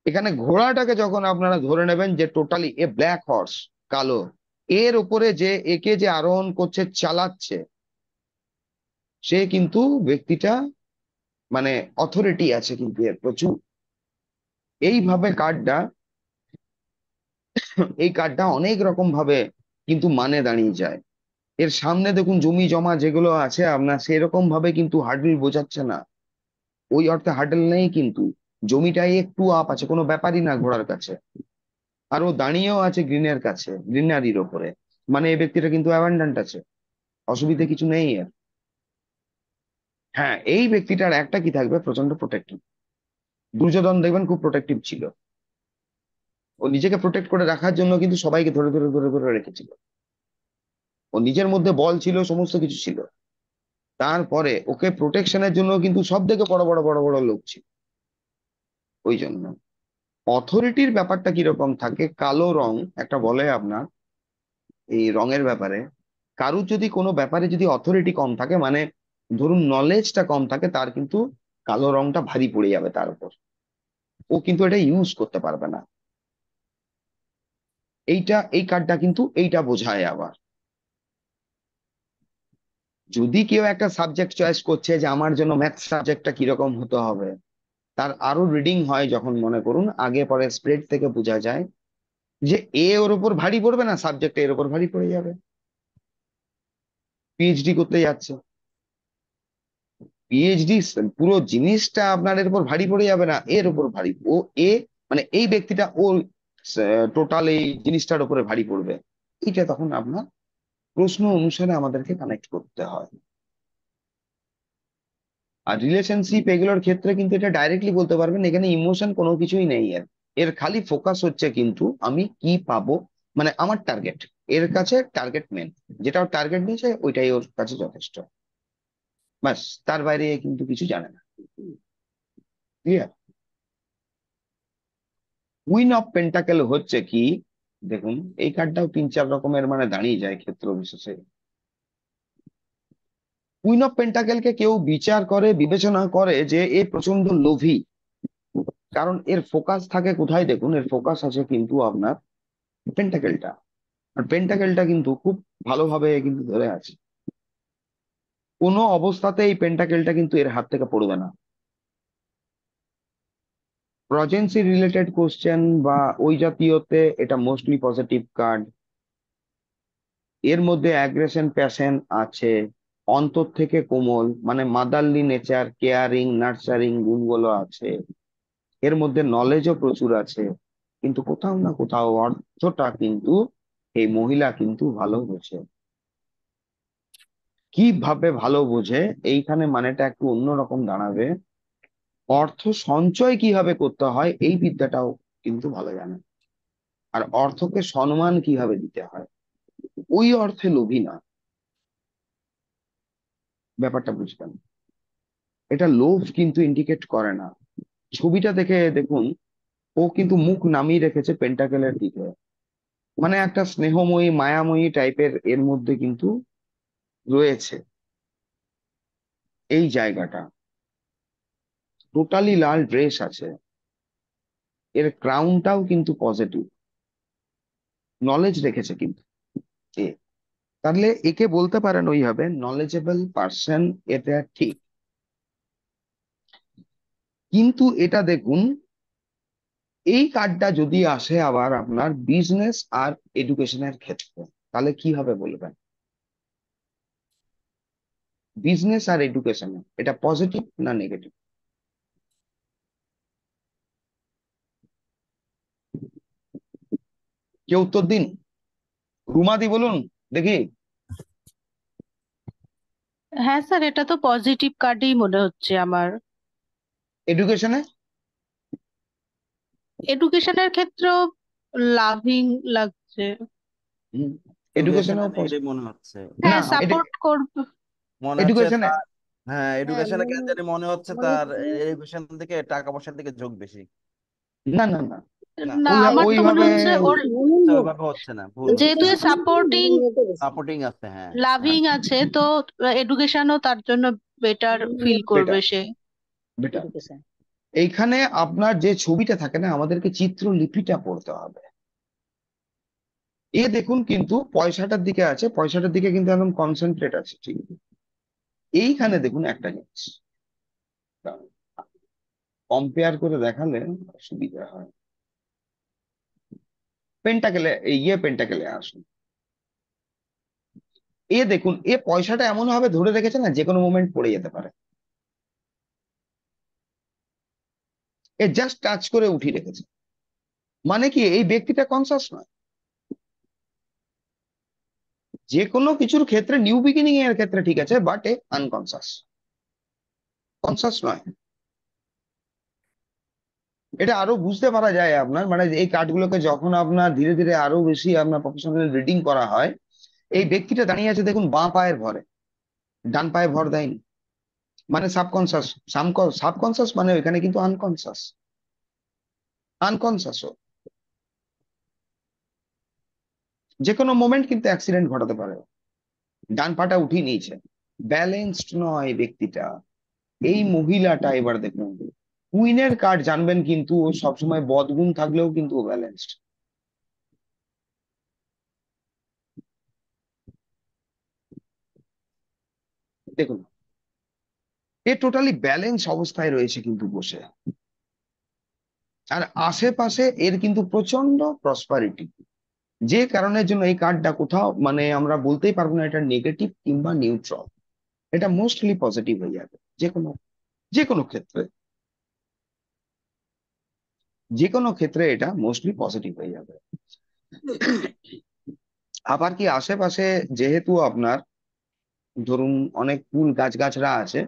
এখানে ঘোড়াটাকে যখন আপনারা ধরে নেবেন যে টোটালি এ ব্ল্যাক হর্স, কালো, এর উপরে যে একে যে আরোহণ করছে, চালাচ্ছে, সে কিন্তু ব্যক্তিটা মানে অথরিটি আছে কিন্তু এর প্রচুর। এইভাবে কার্ডটা, এই কার্ডটা অনেক রকম ভাবে কিন্তু মানে দাঁড়িয়ে যায়। এর সামনে দেখুন জমি জমা যেগুলো আছে আপনার, সেরকম ভাবে কিন্তু হার্ডল বোঝাচ্ছে না, ওই অর্থে হার্ডল নেই, কিন্তু জমিটাই একটু আপ আছে, কোনো ব্যাপারই না ঘোড়ার কাছে। আর ও দাঁড়িয়েও আছে গ্রিনের কাছে, গ্রিনারির ওপরে, মানে এই ব্যক্তিটা কিন্তু অ্যাবান্ডান্ট আছে, অসুবিধা কিছু নেই এর। হ্যাঁ, এই ব্যক্তিটার একটা কি থাকবে, প্রচন্ড প্রোটেক্টিভ। দুর্যোধন দেখবেন খুব প্রোটেক্টিভ ছিল, ও নিজেকে প্রোটেক্ট করে রাখার জন্য কিন্তু সবাইকে ধরে ধরে ধরে ধরে রেখেছিল, ও নিজের মধ্যে বল ছিল, সমস্ত কিছু ছিল, তারপরে ওকে প্রোটেকশনের জন্য কিন্তু সব থেকে বড় বড় বড় বড় লোক ছিল। ওই জন্য অথরিটির ব্যাপারটা কিরকম থাকে, কালো রং একটা বলে আপনার এই রঙের ব্যাপারে, কারুর যদি কোনো ব্যাপারে যদি অথরিটি কম থাকে, মানে ধরুন নলেজটা কম থাকে, তার কিন্তু কালো রংটা ভারী পড়ে যাবে তার উপর, ও কিন্তু এটা ইউজ করতে পারবে না। এই কার্ডটা কিন্তু এইটা বোঝায় আবার। যদি কেউ একটা সাবজেক্ট চয়েস করছে যে আমার জন্য ম্যাথ সাবজেক্টটা কিরকম হতে হবে, তার আরো রিডিং হয় যখন মনে করুন আগে পরে স্প্রেড থেকে বোঝা যায় যে ওর উপর ভারী পড়বে না, সাবজেক্ট এর উপর ভারী পড়ে যাবে। পিএইচডি করতে যাচ্ছে, পিএইচডি পুরো জিনিসটা আপনার এর উপর ভারী পড়ে যাবে না, এর উপর ভারী ও এ মানে এই ব্যক্তিটা ও টোটাল এই জিনিসটার উপরে ভারী পড়বে। এটা তখন আপনার প্রশ্ন অনুসারে আমাদেরকে কানেক্ট করতে হয়। আর রিলেশনশিপ এগুলোর ক্ষেত্রে কিন্তু এটা ডাইরেক্টলি বলতে পারবেন, এখানে ইমোশন কোনো কিছুই নেই। এর এর খালি ফোকাস হচ্ছে কিন্তু আমি কি পাবো, মানে আমার টার্গেট। এর কাছে টার্গেট মেন, যেটা ওর টার্গেট নিয়েছে ওইটাই ওর কাছে যথেষ্ট। ব্যাস, তার বাইরে এ কিন্তু কিছু জানে না। ক্লিয়ার? কুইন অফ পেন্টাকেল হচ্ছে কি, দেখুন এই কার্ডটাও 3-4 রকমের মানে দাঁড়িয়ে যায় ক্ষেত্র বিশেষে। কুইন অফ পেন্টাকেলকে কেউ বিচার করে, বিবেচনা করে যে এ প্রচন্ড লোভী, কারণ এর ফোকাস থাকে কোথায় দেখুন, এর ফোকাস আছে কিন্তু আপনার পেন্টাকেলটা। আর পেন্টাকেলটা কিন্তু খুব ভালোভাবে কিন্তু ধরে আছে, কোনো অবস্থাতে এই পেন্টাকেলটা কিন্তু এর হাত থেকে পড়বে না। প্রজেন্সি রিলেটেড কোশ্চেন বা ওই জাতীয়তে এটা মোস্টলি পজিটিভ কার্ড। এর মধ্যে অ্যাগ্রেশন প্যাশন আছে, অন্তর থেকে কোমল মানে মাদারলি নেচার, কেয়ারিং নার্চারিং গুণগুলো আছে। এর মধ্যে নলেজও প্রচুর আছে, কিন্তু কোথাও না কোথাও অর্থটা কিন্তু এই মহিলা কিন্তু ভালো বোঝে। কিভাবে ভালো বোঝে, এইখানে মানেটা একটু অন্যরকম দাঁড়াবে। অর্থ সঞ্চয় কিভাবে করতে হয় এই বিদ্যাটাও কিন্তু ভালো জানে। আর অর্থকে সম্মান কিভাবে দিতে হয়, ওই অর্থে লোভী না। ব্যাপারটা বুঝবেন, এটা লোভ কিন্তু ইন্ডিকেট করে না। ছবিটা দেখে দেখুন, ও কিন্তু মুখ নামিয়ে রেখেছে পেন্টাকেলের দিকে, মানে একটা স্নেহময়ী মায়াময়ী টাইপের এর মধ্যে কিন্তু রয়েছে এই জায়গাটা। টোটালি লাল ড্রেস আছে, এর ক্রাউনটাও কিন্তু পজিটিভ, নলেজ রেখেছে কিন্তু এ। তাহলে একে বলতে পারেন ওইভাবে নলেজেবল পার্সন, এটা ঠিক। কিন্তু এটা দেখুন, এই কার্ডটা যদি আসে আবার আপনার বিজনেস আর এডুকেশনের ক্ষেত্রে, তাহলে কি হবে বলবেন? বিজনেস আর এডুকেশনে এটা পজিটিভ না নেগেটিভ? কেউ উত্তর দিন, রুমাদি বলুন দেখি। হ্যাঁ স্যার, এটা তো পজিটিভ কার্ডই মনে হচ্ছে আমার। এডুকেশনে? এডুকেশনের ক্ষেত্রেও লাভিং লাগছে। এডুকেশনে এডুকেশনেও নেগেটিভ মনে হচ্ছে। না, হ্যাঁ, সাপোর্ট করবে। মনে হচ্ছে এডুকেশনে তার, হ্যাঁ হ্যাঁ, এডুকেশনে কেন জানি মনে হচ্ছে মনে তার হচ্ছে এডুকেশন থেকে টাকা পয়সার দিকে ঝোঁক বেশি। না না না, না, না, ওই আমার তো মনে ওইভাবে হচ্ছে ওর মনের তো লোভ, ওইভাবে হচ্ছে না, ভুল হচ্ছে। যেহেতু হ্যাঁ, সাপোর্টিং মনের বেশি সাপোর্টিং আছে, হ্যাঁ হ্যাঁ। লাভিং আছে, তো এডুকেশনও তার জন্য বেটার ফিল করবে বেটার, সে। বেটার। এডুকেশন। এইখানে আপনার যে ছবিটা থাকে না, আমাদেরকে চিত্রলিপিটা পড়তে হবে। এ দেখুন কিন্তু পয়সাটার দিকে আছে, পয়সাটার দিকে কিন্তু একদম কনসেন্ট্রেট আছে, ঠিক। এইখানে দেখুন একটা জিনিস কম্পেয়ার করে দেখালে সুবিধা হয়। পেন্টাকেলে পেন্টাকেলে আসুন। এ দেখুন, এ পয়সাটা এমন ভাবে ধরে রেখেছে না, যে কোনো মোমেন্ট পড়ে যেতে পারে। এ জাস্ট টাচ করে উঠিয়ে রেখেছে, মানে কি এই ব্যক্তিটা কনসাস নয়। যে কোনো কিছুর ক্ষেত্রে নিউ বিগিনিং এর ক্ষেত্রে ঠিক আছে, বাট এ আনকনসাস, কনসাস নয়। এটা আরো বুঝতে পারা যায় আপনার, মানে এই কার্ডগুলোকে যখন আপনার ধীরে ধীরে আরো বেশি আপনার প্রফেশনাল রিডিং করা হয়। এই ব্যক্তিটা দাঁড়িয়ে আছে দেখুন বাঁ পায়ের ভরে, ডান পায়ে ভর দেয়নি, মানে সাবকনসাস। সাবকনসাস মানে এখানে কিন্তু আনকনসাস, আনকনসাসও যে কোনো মোমেন্ট কিন্তু অ্যাক্সিডেন্ট ঘটাতে পারে। ডান পাটা উঠিয়ে নিয়েছে, ব্যালেন্সড নয় এই ব্যক্তিটা। এই মহিলাটা এবার দেখুন, কুইনের কার্ড জানবেন কিন্তু ও সবসময় বদগুণ থাকলেও কিন্তু ও ব্যালেন্সড। দেখুন, এ টোটালি ব্যালেন্স অবস্থায় রয়েছে কিন্তু বসে, আর আশেপাশে এর কিন্তু প্রচন্ড প্রসপারিটি, যে কারণের জন্য এই কার্ডটা কোথাও মানে আমরা বলতেই পারবো না এটা নেগেটিভ কিংবা নিউট্রাল, এটা মোস্টলি পজিটিভ হয়ে যাবে যে কোনো ক্ষেত্রে, যে কোনো ক্ষেত্রে এটা মোস্টলি পজিটিভ হয়ে যাবে। আবার কি আশেপাশে যেহেতু আপনার ধরুন অনেক ফুল গাছগাছরা আছে,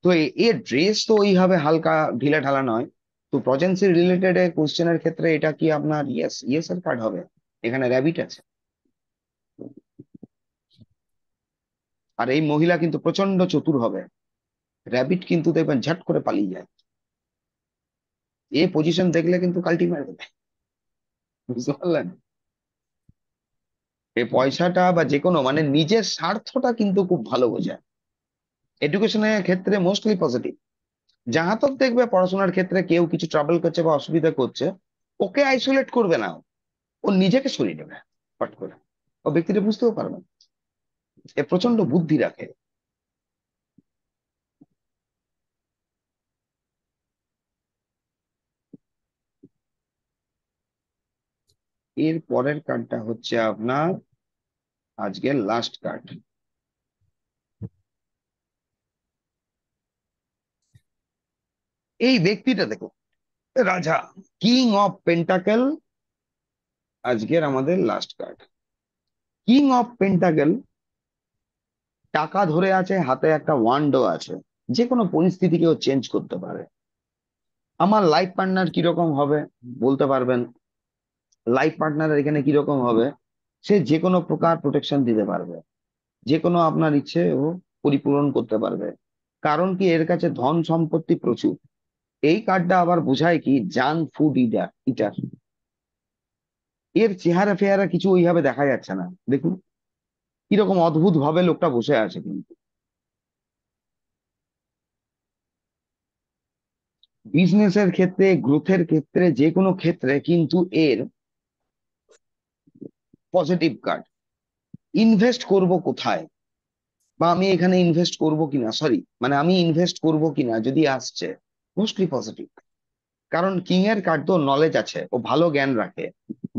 তো এর ড্রেস তো ওইভাবে হালকা ঢিলা ঢালা নয়, তো প্রজেন্সি রিলেটেড কোশ্চেনের ক্ষেত্রে এটা কি আপনার ইয়েস ইয়েস এর কার্ড হবে, এখানে র্যাবিট আছে। আর এই মহিলা কিন্তু প্রচন্ড চতুর হবে, র্যাবিট কিন্তু দেখবেন ঝট করে পালিয়ে যায়, এ পজিশন দেখলে কিন্তু কাল্টি মেরে দেবে, বুঝতে পারলেন? এই পয়সাটা বা যে কোনো মানে নিজের স্বার্থটা কিন্তু খুব ভালো বোঝায়, এডুকেশনের ক্ষেত্রে মোস্টলি পজিটিভ। যাহা তক দেখবে পড়াশোনার ক্ষেত্রে কেউ কিছু ট্রাবল করছে বা অসুবিধা করছে, ওকে আইসোলেট করবে না, ও নিজেকে সরিয়ে নেবে ফট করে, ও ব্যক্তিটা বুঝতেও পারবে না। এ প্রচন্ড বুদ্ধি রাখে। এর পরের কার্ডটা হচ্ছে আপনার আজকের লাস্ট কার্ড। এই ব্যক্তিটা দেখো, রাজা, কিং অফ পেন্টাকেল, আজকের আমাদের last card. King of pentacle, টাকা ধরে আছে হাতে, একটা ওয়ান্ডও আছে, যে কোনো পরিস্থিতিকেও চেঞ্জ করতে পারে। আমার লাইফ পার্টনার কিরকম হবে বলতে পারবেন, লাইফ পার্টনার এখানে কিরকম হবে, সে যে কোনো প্রকার প্রোটেকশন দিতে পারবে, যে কোনো আপনার ইচ্ছে ও পরিপূরণ করতে পারবে, কারণ কি এর কাছে ধন সম্পত্তি প্রচুর। এই কার্ডটা আবার বোঝায় কি জাঙ্ক ফুড ইটার ইটার, এর চেহারা ফেহারা কিছু ওইভাবে দেখা যাচ্ছে না, দেখুন কিরকম অদ্ভুত ভাবে লোকটা বসে আছে, কিন্তু বিজনেসের ক্ষেত্রে গ্রোথের ক্ষেত্রে যে কোনো ক্ষেত্রে কিন্তু এর পজিটিভ কার্ড। ইনভেস্ট করব কোথায়, বা আমি এখানে ইনভেস্ট করব কিনা, সরি মানে আমি ইনভেস্ট করব কিনা যদি আসছে, মোস্টলি পজিটিভ। কারণ কিং এর কার্ড তো নলেজ আছে, ও ভালো জ্ঞান রাখে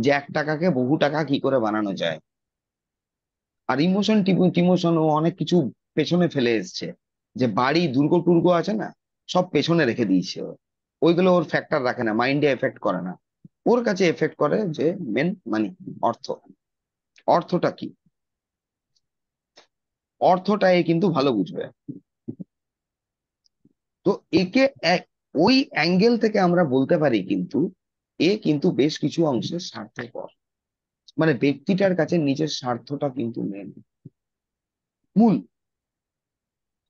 যে 1 টাকাকে বহু টাকা কি করে বানানো যায়। আর ইমোশন টিমোশন ও অনেক কিছু পেছনে ফেলে এসছে, যে বাড়ি দুর্গ টুর্গ আছে না, সব পেছনে রেখে দিয়েছে ও, ওইগুলো ওর ফ্যাক্টর রাখে না, মাইন্ডে এফেক্ট করে না, ওর কাছে এফেক্ট করে যে মেন মানি, অর্থ। অর্থটা কি, অর্থটা এ কিন্তু ভালো বুঝবে। তো একে ওই অ্যাঙ্গেল থেকে আমরা বলতে পারি কিন্তু এ কিন্তু বেশ কিছু অংশে স্বার্থপর, মানে ব্যক্তিটার কাছে নিজের স্বার্থটা কিন্তু মেন মূল,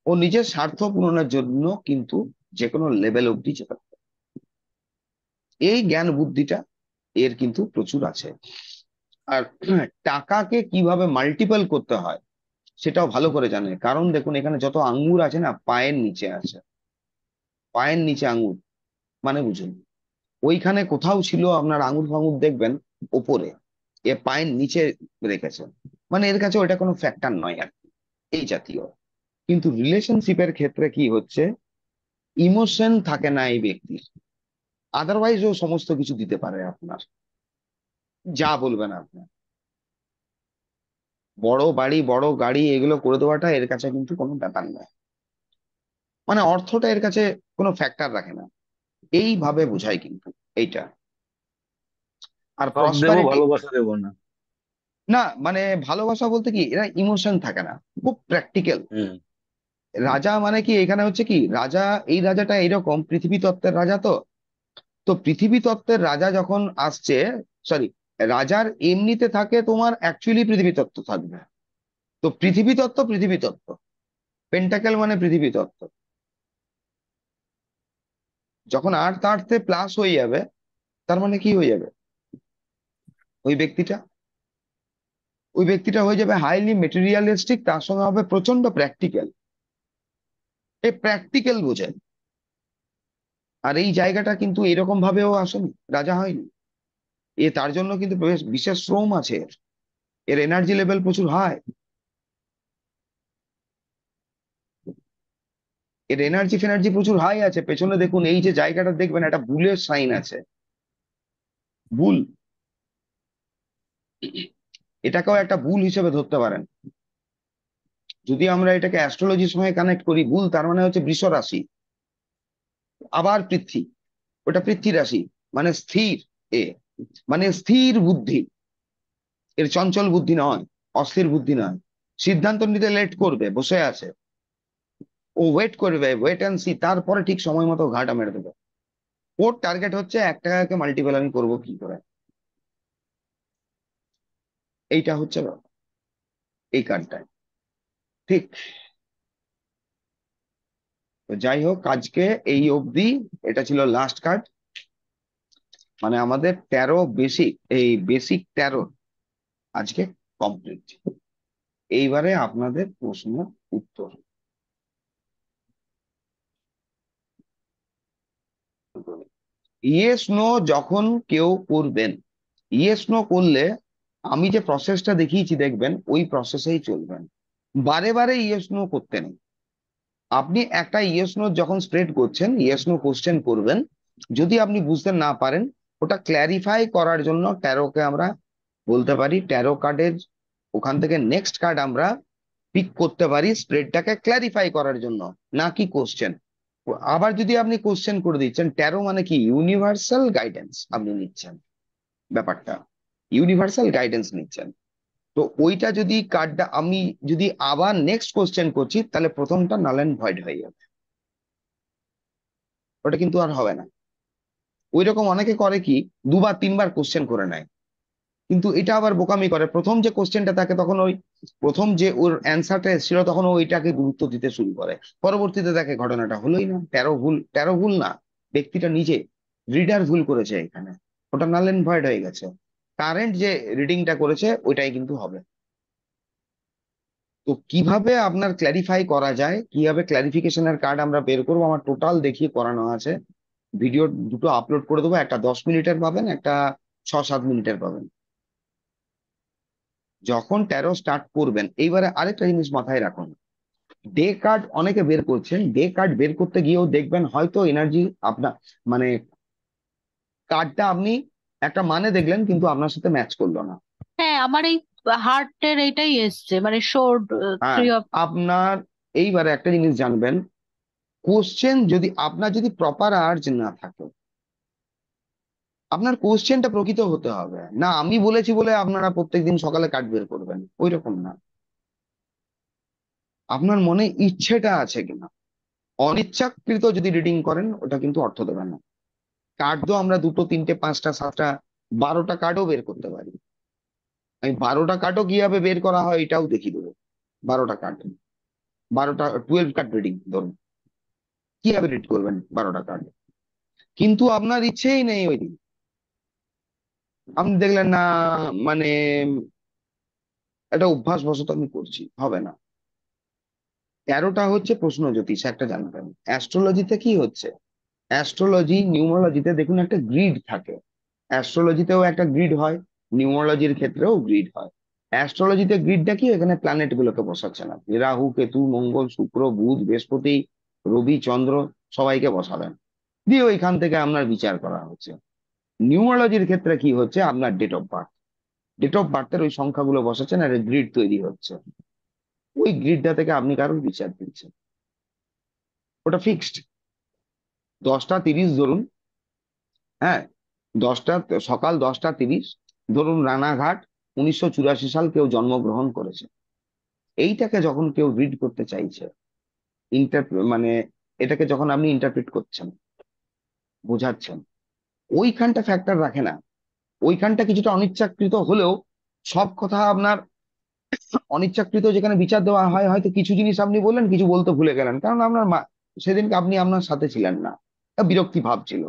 ও নিজের স্বার্থ পূরণের জন্য কিন্তু যে কোনো লেভেল অব্দি যেতে পারে। এই জ্ঞান বুদ্ধিটা এর কিন্তু প্রচুর আছে। আর টাকাকে কিভাবে মাল্টিপল করতে হয় সেটাও ভালো করে জানে, কারণ দেখুন এখানে যত আঙ্গুর আছে না পায়ের নিচে আছে, পায়ের নিচে আঙ্গুর, মানে বুঝুন ওইখানে কোথাও ছিল আপনার আঙুর ফাঙুর দেখবেন ওপরে, এ পায়ের নিচে রেখেছে, মানে এর কাছে ওটা কোনো ফ্যাক্টর নয় আর কি, এই জাতীয়। কিন্তু রিলেশনশিপের ক্ষেত্রে কি হচ্ছে, ইমোশন থাকে না এই ব্যক্তির, আদারওয়াইজ ও সমস্ত কিছু দিতে পারে আপনার, যা বলবেন আপনি, বড় বাড়ি বড় গাড়ি এগুলো করে দেওয়াটা এর কাছে কিন্তু কোনো ব্যাপার নয়, মানে অর্থটা এর কাছে কোনো ফ্যাক্টর রাখে না, এইভাবে বোঝায় কিন্তু এইটা। আর সব দেবো প্রসপারিটি, ভালোবাসা দেবো না। না মানে ভালোবাসা বলতে কি এরা ইমোশন থাকে না, খুব প্র্যাকটিক্যাল। হুম। রাজা মানে কি এখানে হচ্ছে কি রাজা, এই রাজাটা এরকম পৃথিবী তত্ত্বের রাজা, তো তো পৃথিবী তত্ত্বের রাজা যখন আসছে, সরি, রাজার এমনিতে থাকে তোমার অ্যাকচুয়ালি পৃথিবী তত্ত্ব থাকবে, তো পৃথিবী তত্ত্ব, পেন্টাকেল মানে পৃথিবী তত্ত্ব, যখন আর্থ আর্থে প্লাস হয়ে যাবে, তার মানে কি হয়ে যাবে, ওই ব্যক্তিটা ওই ব্যক্তিটা হয়ে যাবে হাইলি মেটেরিয়ালিস্টিক, তার সঙ্গে হবে প্রচন্ড প্র্যাকটিক্যাল, এই প্র্যাকটিক্যাল বোঝে। আর এই জায়গাটা কিন্তু এরকম ভাবেও আসেনি, রাজা হয়নি, এ তার জন্য কিন্তু বেশ বিশেষ শ্রম আছে, এর এনার্জি লেভেল প্রচুর হাই। এর এনার্জি ফেনার্জি প্রচুর হাই আছে। পেছনে দেখুন, এই যে জায়গাটা দেখবেন, একটা বুলের সাইন আছে, বুল। এটাকেও একটা বুল হিসেবে ধরতে পারেন। যদি আমরা এটাকে অ্যাস্ট্রোলজির সঙ্গে কানেক্ট করি, বুল তার মানে হচ্ছে বৃষ রাশি, আবার পৃথ্বী, ওটা পৃথ্বী রাশি, মানে স্থির। এ মানে স্থির বুদ্ধি, এর চঞ্চল বুদ্ধি নয়, অস্থির বুদ্ধি নয়। সিদ্ধান্ত নিতে লেট করবে, বসে আছে, ও ওয়েট করবে, ওয়েট অ্যান্ড সি, তারপরে ঠিক সময় মতো ঘাটা মেরে দেবে। ওর টার্গেট হচ্ছে 1 টাকাকে মাল্টিপল আমি করবো কি করে, এইটা হচ্ছে ব্যাপার এই কার্ডটায়। ঠিক। তো যাই হোক, আজকে এই অবধি। এটা ছিল লাস্ট কার্ড, মানে আমাদের 13 বেসিক, এই বেসিক 13 আজকে কমপ্লিট। এইবারে আপনাদের প্রশ্ন উত্তর। ইয়েস নো যখন কেউ করবেন, ইয়েস নো করলে আমি যে প্রসেসটা দেখিয়েছি দেখবেন, ওই প্রসেসেই চলবেন। বারে বারে ইয়েস নো করতে নেই। আপনি একটা ইয়েস নো যখন স্প্রেড করছেন, ইয়েস নো কোশ্চেন করবেন, যদি আপনি বুঝতে না পারেন, ওটা ক্ল্যারিফাই করার জন্য ট্যারোকে আমরা বলতে পারি, ট্যারো কার্ডের ওখান থেকে নেক্সট কার্ড আমরা পিক করতে পারি স্প্রেডটাকে ক্ল্যারিফাই করার জন্য, না কি কোশ্চেন। আবার যদি আপনি কোশ্চেন করে দিচ্ছেন, ট্যারো মানে কি ইউনিভার্সাল গাইডেন্স আপনি নিচ্ছেন, ব্যাপারটা ইউনিভার্সাল গাইডেন্স নিচ্ছেন। তো ওইটা যদি কার্ডটা আমি যদি আবার নেক্সট কোশ্চেন করছি, তাহলে প্রথমটা নাল এন্ড ভয়েড হয়ে যাবে, ওটা কিন্তু আর হবে না। ওই রকম অনেকে করে কি, 2 বার 3 বার কোশ্চেন করে নেয়, কিন্তু এটা আবার বোকামি করে। প্রথম যে কোশ্চেনটা থাকে, তখন ওই প্রথম যে ওর অ্যান্সারটা এসেছিল, তখন ও ওইটাকে গুরুত্ব দিতে শুরু করে। পরবর্তীতে দেখে ঘটনাটা হলোই না, 13 ভুল, 13 ভুল না, ব্যক্তিটা নিজে, রিডার ভুল করেছে এখানে, ওটা নাল এন্ড ভয়েড হয়ে গেছে। কারেন্ট যে রিডিংটা করেছে ওইটাই কিন্তু হবে। তো কিভাবে আপনার ক্ল্যারিফাই করা যায়, কিভাবে ক্ল্যারিফিকেশনের কার্ড আমরা বের করবো, আমার টোটাল দেখিয়ে করানো আছে। ভিডিও দুটো আপলোড করে দেবো, একটা 10 মিনিটের পাবেন, একটা 6-7 মিনিটের পাবেন। যখন ট্যারো স্টার্ট করবেন, এইবারে আরেকটা জিনিস মাথায় রাখুন, ডে কার্ড অনেকে বের করছেন, ডে কার্ড বের করতে গিয়েও দেখবেন হয়তো এনার্জি আপনার, মানে কার্ডটা আপনি একটা মানে দেখলেন কিন্তু আপনার সাথে ম্যাচ করলো না। হ্যাঁ, আমার এই হার্টের এইটাই এসছে, মানে শোড হ্যাঁ, 3 অফ। আপনার এইবারে একটা জিনিস জানবেন, কোশ্চেন যদি আপনার যদি প্রপার আর্জ না থাকে, আপনার কোশ্চেনটা প্রকৃত হতে হবে না। আমি বলেছি বলে আপনারা প্রত্যেকদিন সকালে কার্ড বের করবেন, ওই রকম না। আপনার মনে ইচ্ছেটা আছে কিনা। অনিচ্ছাকৃত যদি রিডিং করেন, ওটা কিন্তু অর্থ দেবে না। কার্ড তো আমরা 2, 3, 5, 7, 12টা কার্ডও বের করতে পারি। আমি 12টা কার্ডও কিভাবে বের করা হয় এটাও দেখিয়ে দেবো। 12টা কার্ড, 12 কার্ড রিডিং ধরুন, কিভাবে রিড করবেন 12টা কার্ড। কিন্তু আপনার ইচ্ছেই নেই ওই দিন, আপনি দেখলেন না, মানে একটা অভ্যাসবশত আমি করছি, হবে না। 13টা হচ্ছে প্রশ্ন জ্যোতিষ, একটা জানবেন। অ্যাস্ট্রোলজিতে কি হচ্ছে, অ্যাস্ট্রোলজি নিউমোলজিতে দেখুন একটা গ্রিড থাকে, অ্যাস্ট্রোলজিতেও একটা গ্রিড হয়, নিউমোলজির ক্ষেত্রেও গ্রিড হয়। অ্যাস্ট্রোলজিতে গ্রিডটা কি, এখানে প্ল্যানেট গুলোকে বসাচ্ছেন আপনি, রাহু কেতু মঙ্গল শুক্র বুধ বৃহস্পতি রবি চন্দ্র, সবাইকে বসাবেন, দিয়ে ওইখান থেকে আপনার বিচার করা হচ্ছে। নিউমোলজির ক্ষেত্রে কি হচ্ছে, আপনার date of birth, date of বার্থের ওই সংখ্যাগুলো বসাচ্ছেন, আর গ্রিড তৈরি হচ্ছে, ওই গ্রিডটা থেকে আপনি কারোর বিচার দিচ্ছেন, ওটা ফিক্সড। 10টা 30 ধরুন, হ্যাঁ, সকাল 10টা 30 ধরুন, রানাঘাট, 1984 সাল কেউ জন্মগ্রহণ করেছে। এইটাকে যখন কেউ রিড করতে চাইছে, ইন্টার মানে এটাকে যখন আপনি ইন্টারপ্রিট করছেন, বোঝাচ্ছেন, ওইখানটা ফ্যাক্টর রাখে না। ওইখানটা কিছুটা অনিচ্ছাকৃত হলেও, সব কথা আপনার অনিচ্ছাকৃত যেখানে বিচার দেওয়া হয়, হয়তো কিছু জিনিস আপনি বললেন, কিছু বলতে ভুলে গেলেন, কারণ আপনার সেদিনকে আপনি আপনার সাথে ছিলেন না, বিরক্তি ভাব ছিল।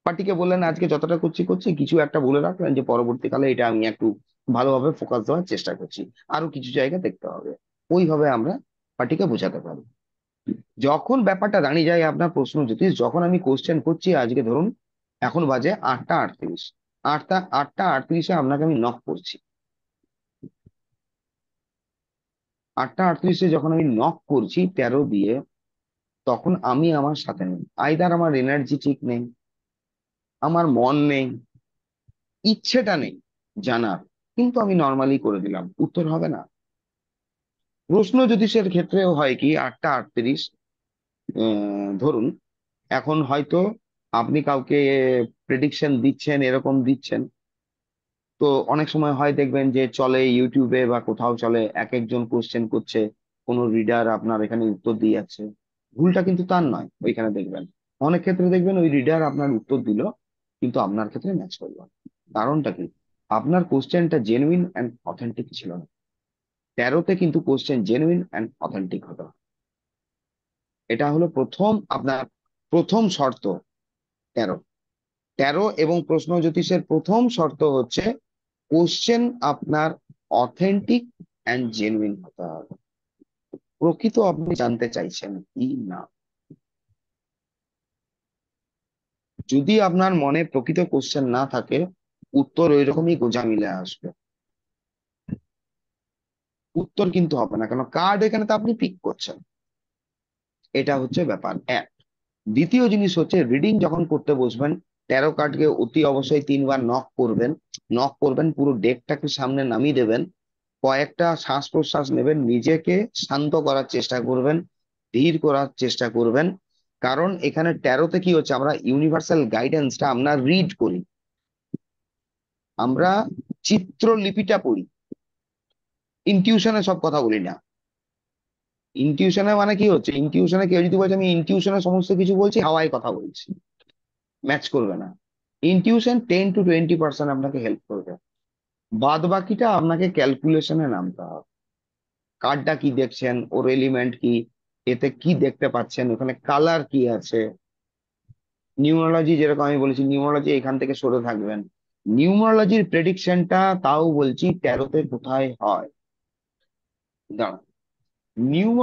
পার্টিকে বললেন আজকে যতটা করছি করছি, কিছু একটা বলে রাখলেন যে পরবর্তীকালে এটা আমি একটু ভালোভাবে ফোকাস দেওয়ার চেষ্টা করছি, আরো কিছু জায়গা দেখতে হবে। ওইভাবে আমরা পার্টিকে বোঝাতে পারি। যখন ব্যাপারটা দাঁড়িয়ে যায় আপনার প্রশ্ন জ্যোতিষ, যখন আমি কোশ্চেন করছি, আজকে ধরুন এখন বাজে 8টা 38, 8টা 38-এ আপনাকে আমি নক করছি, 8টা 38-এ যখন আমি নক করছি 13 দিয়ে, তখন আমি আমার সাথে নেই, আইদার আমার এনার্জি ঠিক নেই, আমার মন নেই, ইচ্ছেটা নেই জানার, কিন্তু আমি নর্মালি করে দিলাম, উত্তর হবে না। প্রশ্ন জ্যোতিষের ক্ষেত্রেও হয় কি, 8টা 38 ধরুন এখন হয়তো আপনি কাউকে প্রেডিকশন দিচ্ছেন, এরকম দিচ্ছেন, তো অনেক সময় হয় দেখবেন যে চলে ইউটিউবে বা কোথাও চলে, এক একজন কোশ্চেন করছে, কোনো রিডার আপনার এখানে উত্তর দিয়ে যাচ্ছে, ভুলটা কিন্তু তার নয়। ওইখানে দেখবেন অনেক ক্ষেত্রে দেখবেন ওই রিডার আপনার উত্তর দিল, কিন্তু আপনার ক্ষেত্রে ম্যাচ করলো না। কারণটা কি? আপনার কোশ্চেনটা জেনুইন অ্যান্ড অথেন্টিক ছিল না। 13তে কিন্তু কোশ্চেন জেনুইন অ্যান্ড অথেন্টিক হতে হবে। এটা হলো আপনার প্রথম শর্ত। 13 13 এবং প্রশ্ন জ্যোতিষের প্রথম শর্ত হচ্ছে কোশ্চেন আপনার অথেন্টিক অ্যান্ড জেনুইন হতে হবে, প্রকৃত আপনি জানতে চাইছেন কি না। যদি আপনার মনে প্রকৃত কোশ্চেন না থাকে, উত্তর ওই রকমই গোঁজামিলে আসবে, উত্তর কিন্তু হবে না, কেন কার্ড এখানে তো আপনি পিক করছেন। এটা হচ্ছে ব্যাপার এক। দ্বিতীয় জিনিস হচ্ছে রিডিং যখন করতে বসবেন, 13 কার্ডকে অতি অবশ্যই 3বার নক করবেন। নক করবেন, পুরো ডেকটাকে সামনে নামিয়ে দেবেন, কয়েকটা শ্বাস প্রশ্বাস নেবেন, নিজেকে শান্ত করার চেষ্টা করবেন, ধীর করার চেষ্টা করবেন। কারণ এখানে 13তে কি হচ্ছে, আমরা ইউনিভার্সাল গাইডেন্সটা আমরা রিড করি, আমরা চিত্রলিপিটা পড়ি, ইনটিউশনে সব কথা বলি না। ইনটিউশনে মানে কি হচ্ছে, ইনটিউশনে কেউ যদি বলছে আমি ইনটিউশনে সমস্ত কিছু বলছি, হাওয়ায় কথা বলছি, ম্যাচ করবে না। ইনটিউশন 10 to 20% আপনাকে হেল্প করবে, বাদ বাকিটা আপনাকে ক্যালকুলেশনে নামতে হবে। কার্ডটা কি দেখছেন, ওর এলিমেন্ট কি, এতে কি দেখতে পাচ্ছেন, ওখানে কালার কি আছে। নিউমারোলজি যেরকম আমি বলেছি, নিউমারোলজি এখান থেকে সরে থাকবেন। নিউমারোলজির প্রেডিকশনটা তাও বলছি 13তে কোথায় হয়, দাঁড়ান। নিউমারোলজি